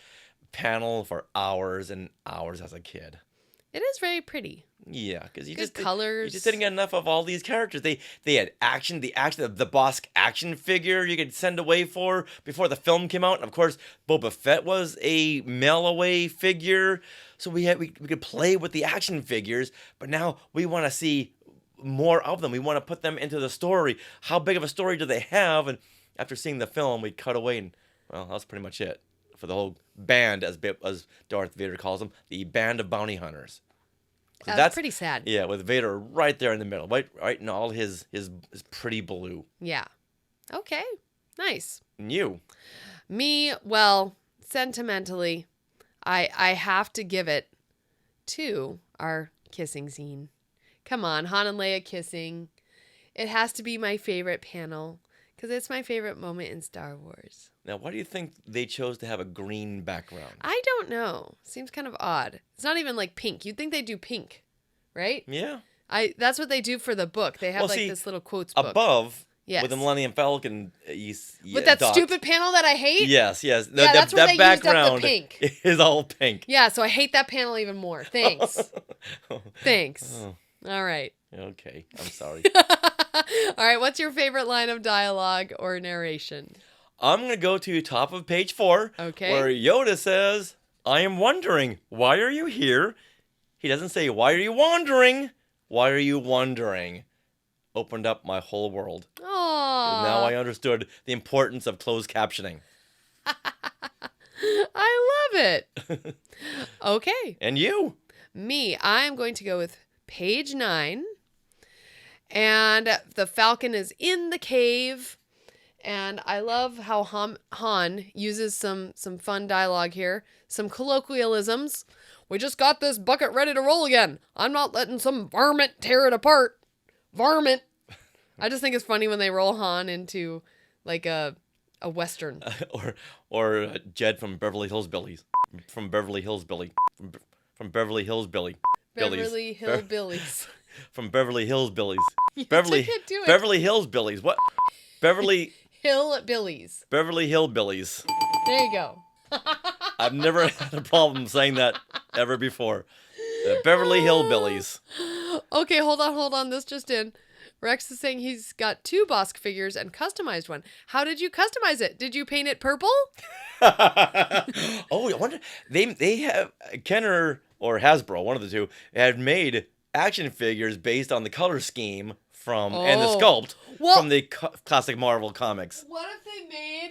panel for hours and hours as a kid. It is very pretty. Yeah, because you colors. You just didn't get enough of all these characters. They had action, the Bosk action figure you could send away before the film came out, and of course Boba Fett was a mail away figure, so we could play with the action figures. But now we want to see more of them. We want to put them into the story. How big of a story do they have? And after seeing the film, we cut away, and well, that's pretty much it for the whole band, as Darth Vader calls them, the band of bounty hunters. So that's pretty sad. Yeah, with Vader right there in the middle, right in all his pretty blue. Yeah. Okay. Nice. And you? Me, well, sentimentally, I have to give it to our kissing scene. Come on, Han and Leia kissing. It has to be my favorite panel because it's my favorite moment in Star Wars. Now, why do you think they chose to have a green background? I don't know. Seems kind of odd. It's not even like pink. You'd think they do pink, right? Yeah. That's what they do for the book. They have this little quotes book. Above, yes, with the Millennium Falcon. With that stupid panel that I hate? Yes. That's where they background used up the pink. Is all pink. Yeah, so I hate that panel even more. Thanks. Thanks. Oh. All right. Okay, I'm sorry. All right, what's your favorite line of dialogue or narration? I'm going to go to top of page 4, okay, where Yoda says, I am wondering, why are you here? He doesn't say, why are you wandering? Why are you wondering? Opened up my whole world. Aww. Now I understood the importance of closed captioning. I love it. Okay. And you? Me, I'm going to go with page 9. And the Falcon is in the cave. And I love how Han uses some fun dialogue here. Some colloquialisms. We just got this bucket ready to roll again. I'm not letting some varmint tear it apart. Varmint. I just think it's funny when they roll Han into like a Western. or Jed from Beverly Hills Billies. From Beverly Hills Billy. From Beverly Hills Billy. Beverly Hills Billies. From Beverly Hills Billies. Yes, Beverly I can't do it. Beverly Hills Billies. What? Beverly Hill Billies. Beverly Hill Billies. There you go. I've never had a problem saying that ever before. The Beverly Hill Billies. Okay, hold on. This just in. Rex is saying he's got 2 Bosk figures and customized one. How did you customize it? Did you paint it purple? Oh, I wonder. They have Kenner or Hasbro, one of the two, had made action figures based on the color scheme and the sculpt from the classic Marvel comics. What if they made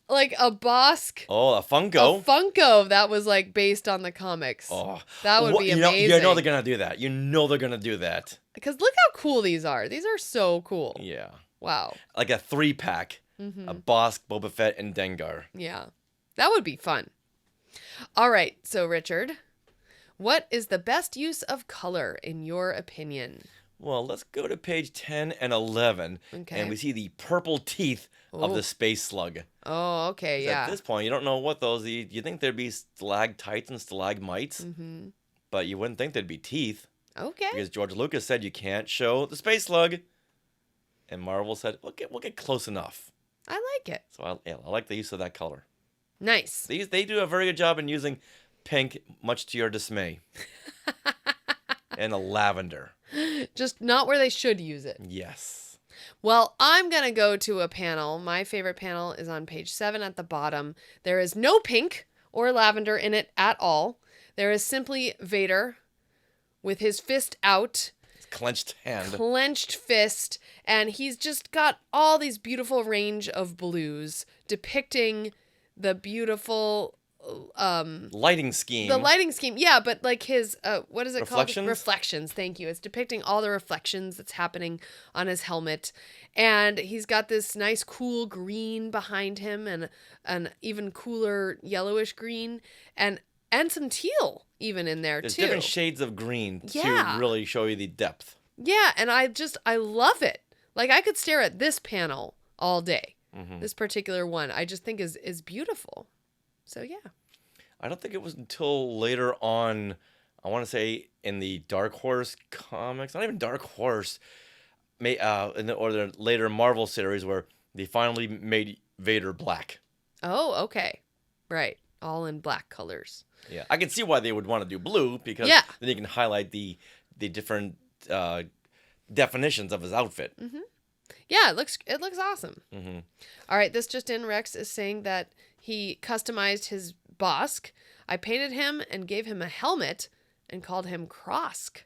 like a Bosk? Oh, a Funko. A Funko that was like based on the comics. Oh, that would be amazing. You know they're gonna do that. You know they're gonna do that. Because look how cool these are. These are so cool. Yeah. Wow. Like a 3-pack. Mm-hmm. A Bosk, Boba Fett, and Dengar. Yeah. That would be fun. All right. So, Richard, what is the best use of color in your opinion? Well, let's go to page 10 and 11, Okay. and we see the purple teeth of Oh. the space slug. Oh, okay, 'Cause yeah. At this point, you don't know what those. You think there'd be stalactites and stalagmites, but you wouldn't think there'd be teeth. Okay. Because George Lucas said you can't show the space slug, and Marvel said we'll get close enough. I like it. So I like the use of that color. Nice. They do a very good job in using pink, much to your dismay, and a lavender. Just not where they should use it. Yes. Well, I'm going to go to a panel. My favorite panel is on page 7 at the bottom. There is no pink or lavender in it at all. There is simply Vader with his fist out. Clenched hand. Clenched fist. And he's just got all these beautiful range of blues depicting the beautiful lighting scheme. The lighting scheme, yeah, but like his what is it Reflections? called? Reflections. Thank you. It's depicting all the reflections that's happening on his helmet, and he's got this nice, cool green behind him, and an even cooler yellowish green, and some teal even in there There's too. different shades of green Yeah. to really show you the depth. Yeah, and I love it. Like I could stare at this panel all day. This particular one, I just think is beautiful. So yeah. I don't think it was until later on, I want to say in the Dark Horse comics, not even Dark Horse, or the later Marvel series where they finally made Vader black. Oh, okay. Right. All in black colors. Yeah, I can see why they would want to do blue, because Yeah. then you can highlight the different definitions of his outfit. Yeah, it looks awesome. Mm-hmm. All right, this just in, Rex is saying that he customized his Bosk. I painted him and gave him a helmet and called him Krosk.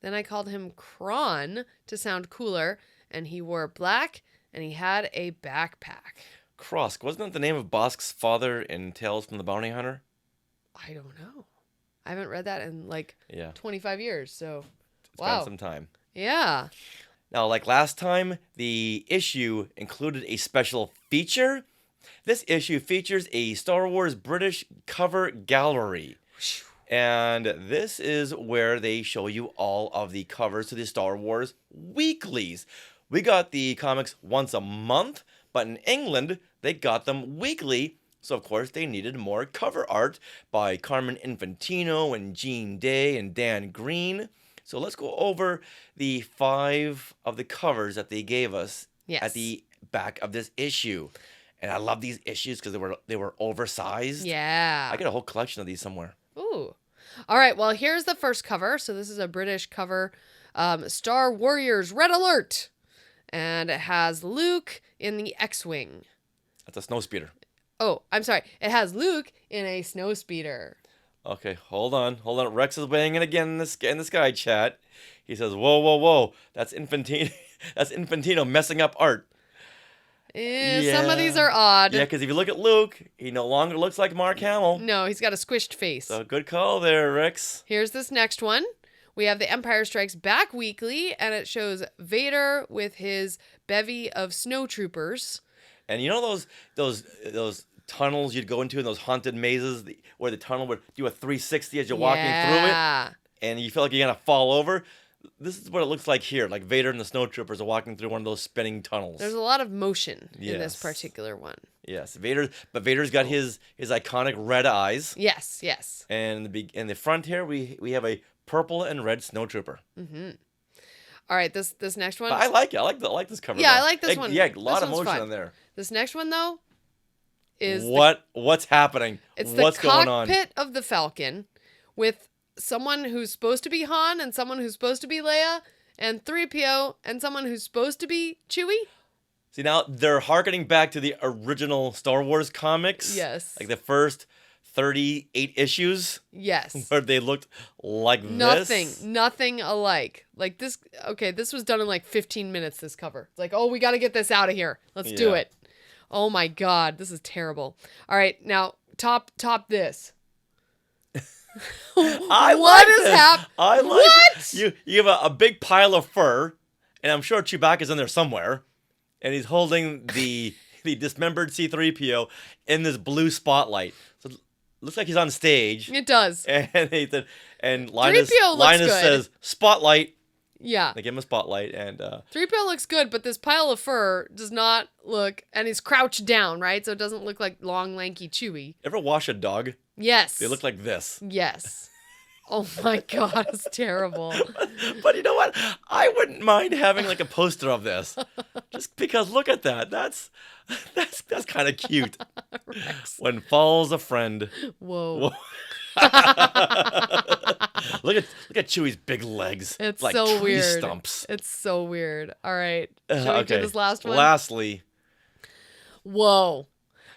Then I called him Kron to sound cooler, and he wore black and he had a backpack. Krosk, wasn't that the name of Bosk's father in Tales from the Bounty Hunter? I don't know. I haven't read that in like Yeah. 25 years, so It's wow. been some time. Yeah. Now, like last time, the issue included a special feature. This issue features a Star Wars British cover gallery. And this is where they show you all of the covers to the Star Wars weeklies. We got the comics once a month, but in England, they got them weekly. So, of course, they needed more cover art by Carmen Infantino and Gene Day and Dan Green. So let's go over the 5 of the covers that they gave us at the back of this issue. And I love these issues because they were oversized. Yeah. I got a whole collection of these somewhere. Ooh. All right, well, here's the first cover. So this is a British cover. Star Warriors Red Alert. And it has Luke in the X-Wing. That's a snowspeeder. Oh, I'm sorry. It has Luke in a snowspeeder. Okay, hold on. Rex is weighing in again in the Sky chat. He says, whoa. That's Infantino. That's Infantino messing up art. Some of these are odd. Yeah, because if you look at Luke, he no longer looks like Mark Hamill. No, he's got a squished face. So good call there, Rex. Here's this next one. We have the Empire Strikes Back weekly, and it shows Vader with his bevy of snowtroopers. And you know those tunnels you'd go into in those haunted mazes where the tunnel would do a 360 as you're walking through it, and you feel like you're gonna fall over? This is what it looks like here. Like Vader and the snowtroopers are walking through one of those spinning tunnels. There's a lot of motion in this Yes. particular one. Yes, Vader's got his iconic red eyes. Yes. And in the front here, we have a purple and red snowtrooper. Mm-hmm. All right, this next one. But I like it. I like this cover. Yeah, though. I like this one. Yeah, a lot This of one's motion fun. in there. This next one, though, is What's happening? It's What's the going on? cockpit of the Falcon with someone who's supposed to be Han and someone who's supposed to be Leia and 3PO and someone who's supposed to be Chewie. See, now they're hearkening back to the original Star Wars comics. Yes. Like the first 38 issues. Yes. Where they looked like this. Nothing alike. Like this, okay, this was done in like 15 minutes, this cover. It's like, oh, we got to get this out of here. Let's do it. Oh my God, this is terrible. All right, now, top this. I like What? it. You have a big pile of fur, and I'm sure Chewbacca's in there somewhere, and he's holding the dismembered C-3PO in this blue spotlight. So it looks like he's on stage. It does. And Linus 3PO looks good. says, "Spotlight." Yeah. They give him a spotlight, and 3PO looks good, but this pile of fur does not look, and he's crouched down, right? So it doesn't look like long, lanky Chewie. Ever wash a dog? Yes. They look like this. Yes. Oh my God, it's terrible. But you know what? I wouldn't mind having like a poster of this, just because look at that. That's kind of cute. Rex. When falls a friend. Whoa. Look at Chewie's big legs. It's like so tree weird. stumps. It's so weird. All right. Shall we do this last one? Lastly. Whoa.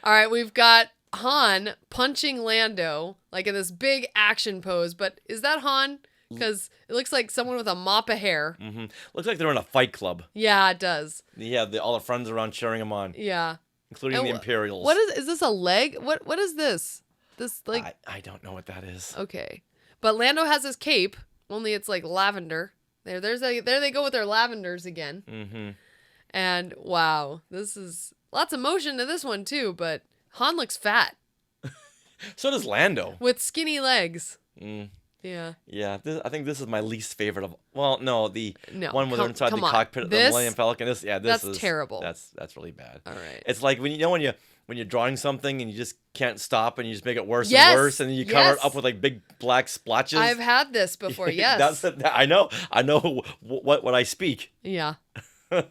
All right, we've got Han punching Lando, like in this big action pose. But is that Han? Because it looks like someone with a mop of hair. Mm-hmm. Looks like they're in a fight club. Yeah, it does. Yeah, all the friends around cheering him on. Yeah. Including And the Imperials. What is this a leg? What is this? This like I don't know what that is. Okay. But Lando has his cape, only it's like lavender. There they go with their lavenders again. Mm-hmm. And wow, this is lots of motion to this one too, but Han looks fat. So does Lando. With skinny legs. Mm. Yeah. Yeah, I think this is my least favorite of. Well, no, the one where they're inside the come on. cockpit of the Millennium Falcon. This that's is terrible. That's really bad. All right. It's like when you're drawing something and you just can't stop and you just make it worse Yes, and worse and you cover it up with like big black splotches. I've had this before. Yes. I know what I speak. Yeah.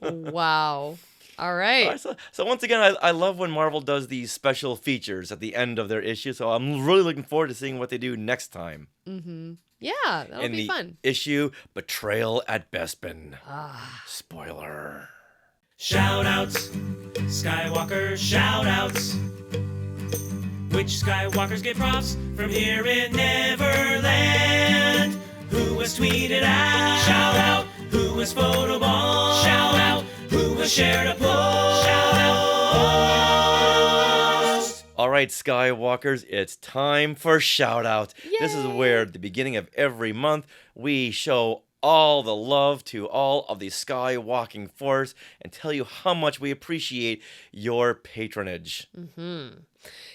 Wow. All right. All right, so once again, I love when Marvel does these special features at the end of their issue. So I'm really looking forward to seeing what they do next time. Mm-hmm. Yeah, that'll in be the fun. Issue Betrayal at Bespin. Ah. Spoiler. Shoutouts, Skywalker shoutouts. Which Skywalkers get props from here in Neverland? Who was tweeted out? Shout out. Who was photobombed? Shout out. Who was shared a post? Shout out. All right, Skywalkers, it's time for shout out. This is where at the beginning of every month we show all the love to all of the Skywalking Force and tell you how much we appreciate your patronage. Mm-hmm.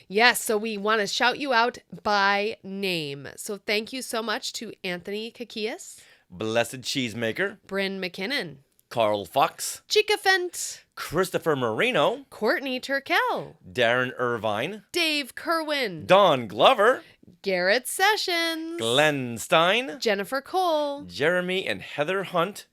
Yes, so we want to shout you out by name. So thank you so much to Anthony Kakias, Blessed Cheesemaker, Bryn McKinnon, Carl Fox, Chica Fent, Christopher Marino, Courtney Turkel, Darren Irvine, Dave Kerwin, Don Glover, Garrett Sessions, Glenn Stein, Jennifer Cole, Jeremy and Heather Hunt,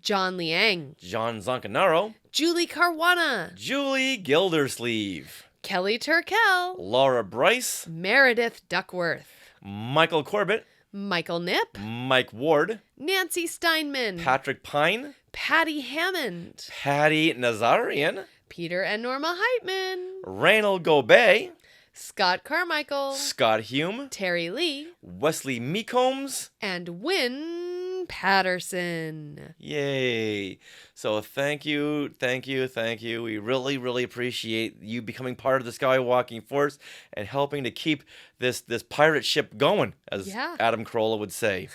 John Liang, John Zancanaro, Julie Caruana, Julie Gildersleeve, Kelly Turkel, Laura Bryce, Meredith Duckworth, Michael Corbett, Michael Nip, Mike Ward, Nancy Steinman, Patrick Pine, Patty Hammond, Patty Nazarian, Peter and Norma Heitman, Reynold Gobey, Scott Carmichael, Scott Hume, Terry Lee, Wesley Meecombs, and Wynn Patterson. Yay. So thank you. We really, really appreciate you becoming part of the Skywalking Force and helping to keep this pirate ship going, as Adam Carolla would say.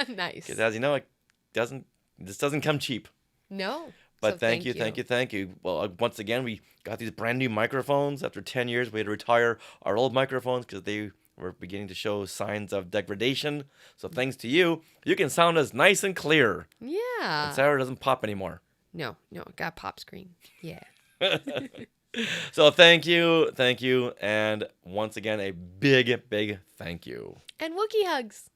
Nice. Because as you know, this doesn't come cheap. No. But So thank you. Well, once again, we got these brand new microphones. After 10 years, we had to retire our old microphones because they were beginning to show signs of degradation. So thanks to you, you can sound us nice and clear. Yeah. And Sarah doesn't pop anymore. No, got pop screen. Yeah. So thank you. And once again, a big, big thank you. And Wookiee hugs.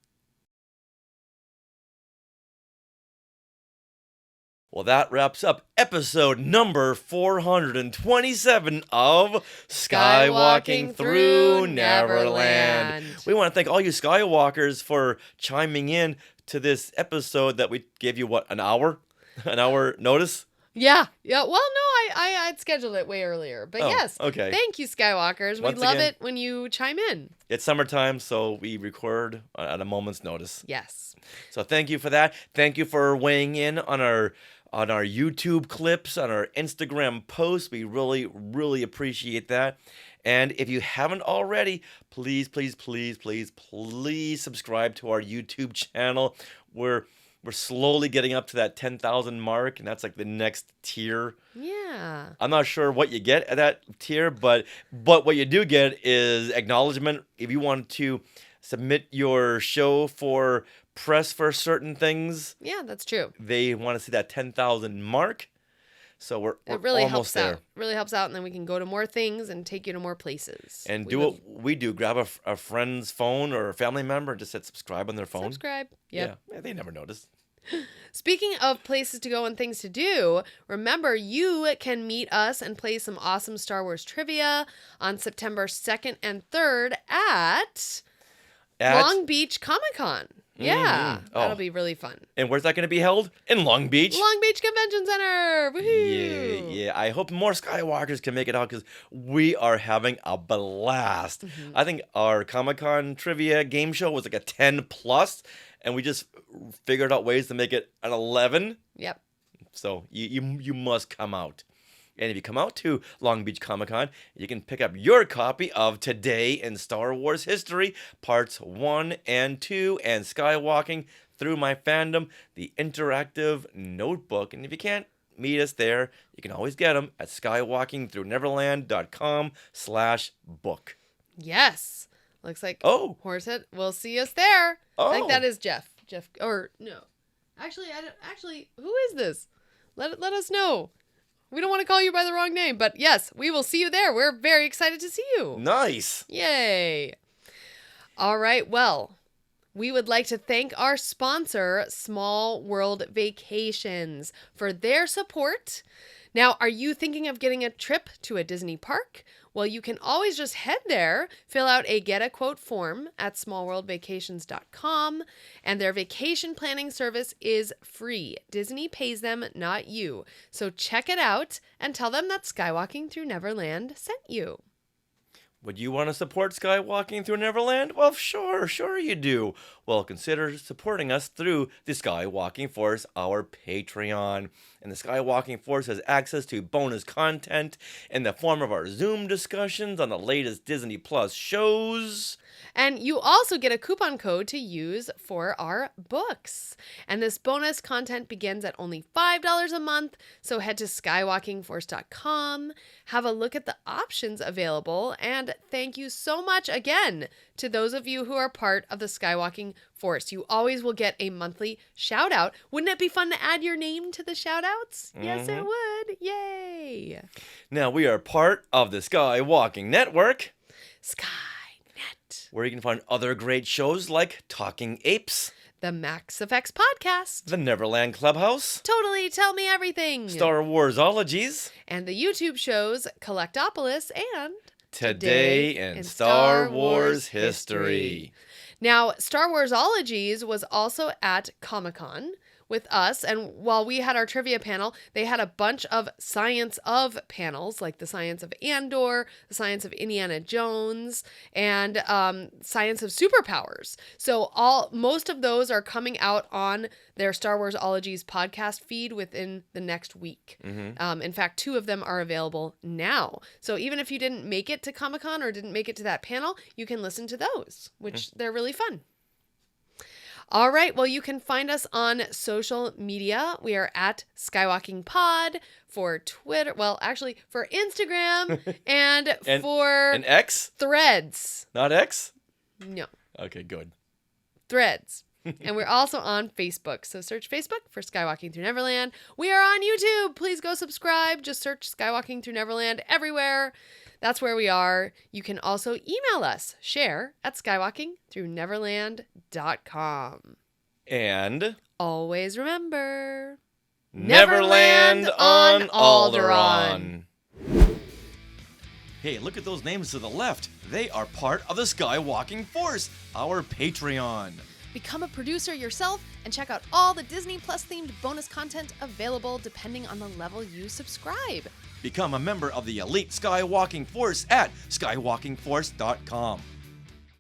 Well, that wraps up episode number 427 of Skywalking Through Neverland. We want to thank all you Skywalkers for chiming in to this episode that we gave you, an hour notice? Yeah. Well, no, I'd scheduled it way earlier. But yes. Okay. Thank you, Skywalkers. Once we love again, it when you chime in. It's summertime, so we record at a moment's notice. Yes. So thank you for that. Thank you for weighing in on our YouTube clips, on our Instagram posts. We really, really appreciate that. And if you haven't already, please subscribe to our YouTube channel. We're slowly getting up to that 10,000 mark, and that's like the next tier. Yeah. I'm not sure what you get at that tier, but what you do get is acknowledgement. If you want to submit your show for pressed for certain things. Yeah, that's true. They want to see that 10,000 mark. So we're It really almost helps there. out. Really helps out, and then we can go to more things and take you to more places. And do what we do. Grab a friend's phone or a family member and just hit subscribe on their phone. Subscribe. Yep. Yeah, they never notice. Speaking of places to go and things to do, remember you can meet us and play some awesome Star Wars trivia on September 2nd and 3rd at Long Beach Comic-Con. Yeah, that'll be really fun. And where's that going to be held? In Long Beach. Long Beach Convention Center. Woohoo! Yeah. I hope more Skywalkers can make it out because we are having a blast. I think our Comic-Con trivia game show was like a 10+, and we just figured out ways to make it an 11. Yep. So you must come out. And if you come out to Long Beach Comic-Con, you can pick up your copy of Today in Star Wars History, Parts 1 and 2, and Skywalking Through My Fandom, the interactive notebook. And if you can't meet us there, you can always get them at skywalkingthroughneverland.com/book. Yes. Looks like Horsehead will see us there. I think that is Jeff. Or no. Actually, who is this? Let us know. We don't want to call you by the wrong name, but yes, we will see you there. We're very excited to see you. Nice. Yay. All right. Well, we would like to thank our sponsor, Small World Vacations, for their support. Now, are you thinking of getting a trip to a Disney park? Well, you can always just head there, fill out a Get a Quote form at smallworldvacations.com, and their vacation planning service is free. Disney pays them, not you. So check it out and tell them that Skywalking Through Neverland sent you. Would you want to support Skywalking Through Neverland? Well, sure you do. Well, consider supporting us through the Skywalking Force, our Patreon. And the Skywalking Force has access to bonus content in the form of our Zoom discussions on the latest Disney Plus shows. And you also get a coupon code to use for our books. And this bonus content begins at only $5 a month. So head to skywalkingforce.com, have a look at the options available, and thank you so much again to those of you who are part of the Skywalking Force. You always will get a monthly shout out. Wouldn't it be fun to add your name to the shout outs? Yes, it would. Yay. Now we are part of the Skywalking Network. Skynet. Where you can find other great shows like Talking Apes, the Max Effects Podcast, the Neverland Clubhouse, Totally Tell Me Everything, Star Warsologies, and the YouTube shows Collectopolis and Today in Star Wars History. Now, Star Warsologies was also at Comic-Con with us, and while we had our trivia panel, they had a bunch of science of panels, like the science of Andor, the science of Indiana Jones, and science of superpowers. So most of those are coming out on their Star Warsologies podcast feed within the next week. In fact, 2 of them are available now. So even if you didn't make it to Comic-Con or didn't make it to that panel, you can listen to those, which they're really fun. All right, well, you can find us on social media. We are at Skywalking Pod for Twitter. Well, actually, for Instagram and for X? Threads. Not X? No. Okay, good. Threads. And we're also on Facebook. So search Facebook for Skywalking Through Neverland. We are on YouTube. Please go subscribe. Just search Skywalking Through Neverland everywhere. That's where we are. You can also email us, share at skywalkingthroughneverland.com. And always remember, Neverland on Alderaan. Hey, look at those names to the left. They are part of the Skywalking Force, our Patreon. Become a producer yourself and check out all the Disney Plus themed bonus content available depending on the level you subscribe. Become a member of the elite Skywalking Force at skywalkingforce.com.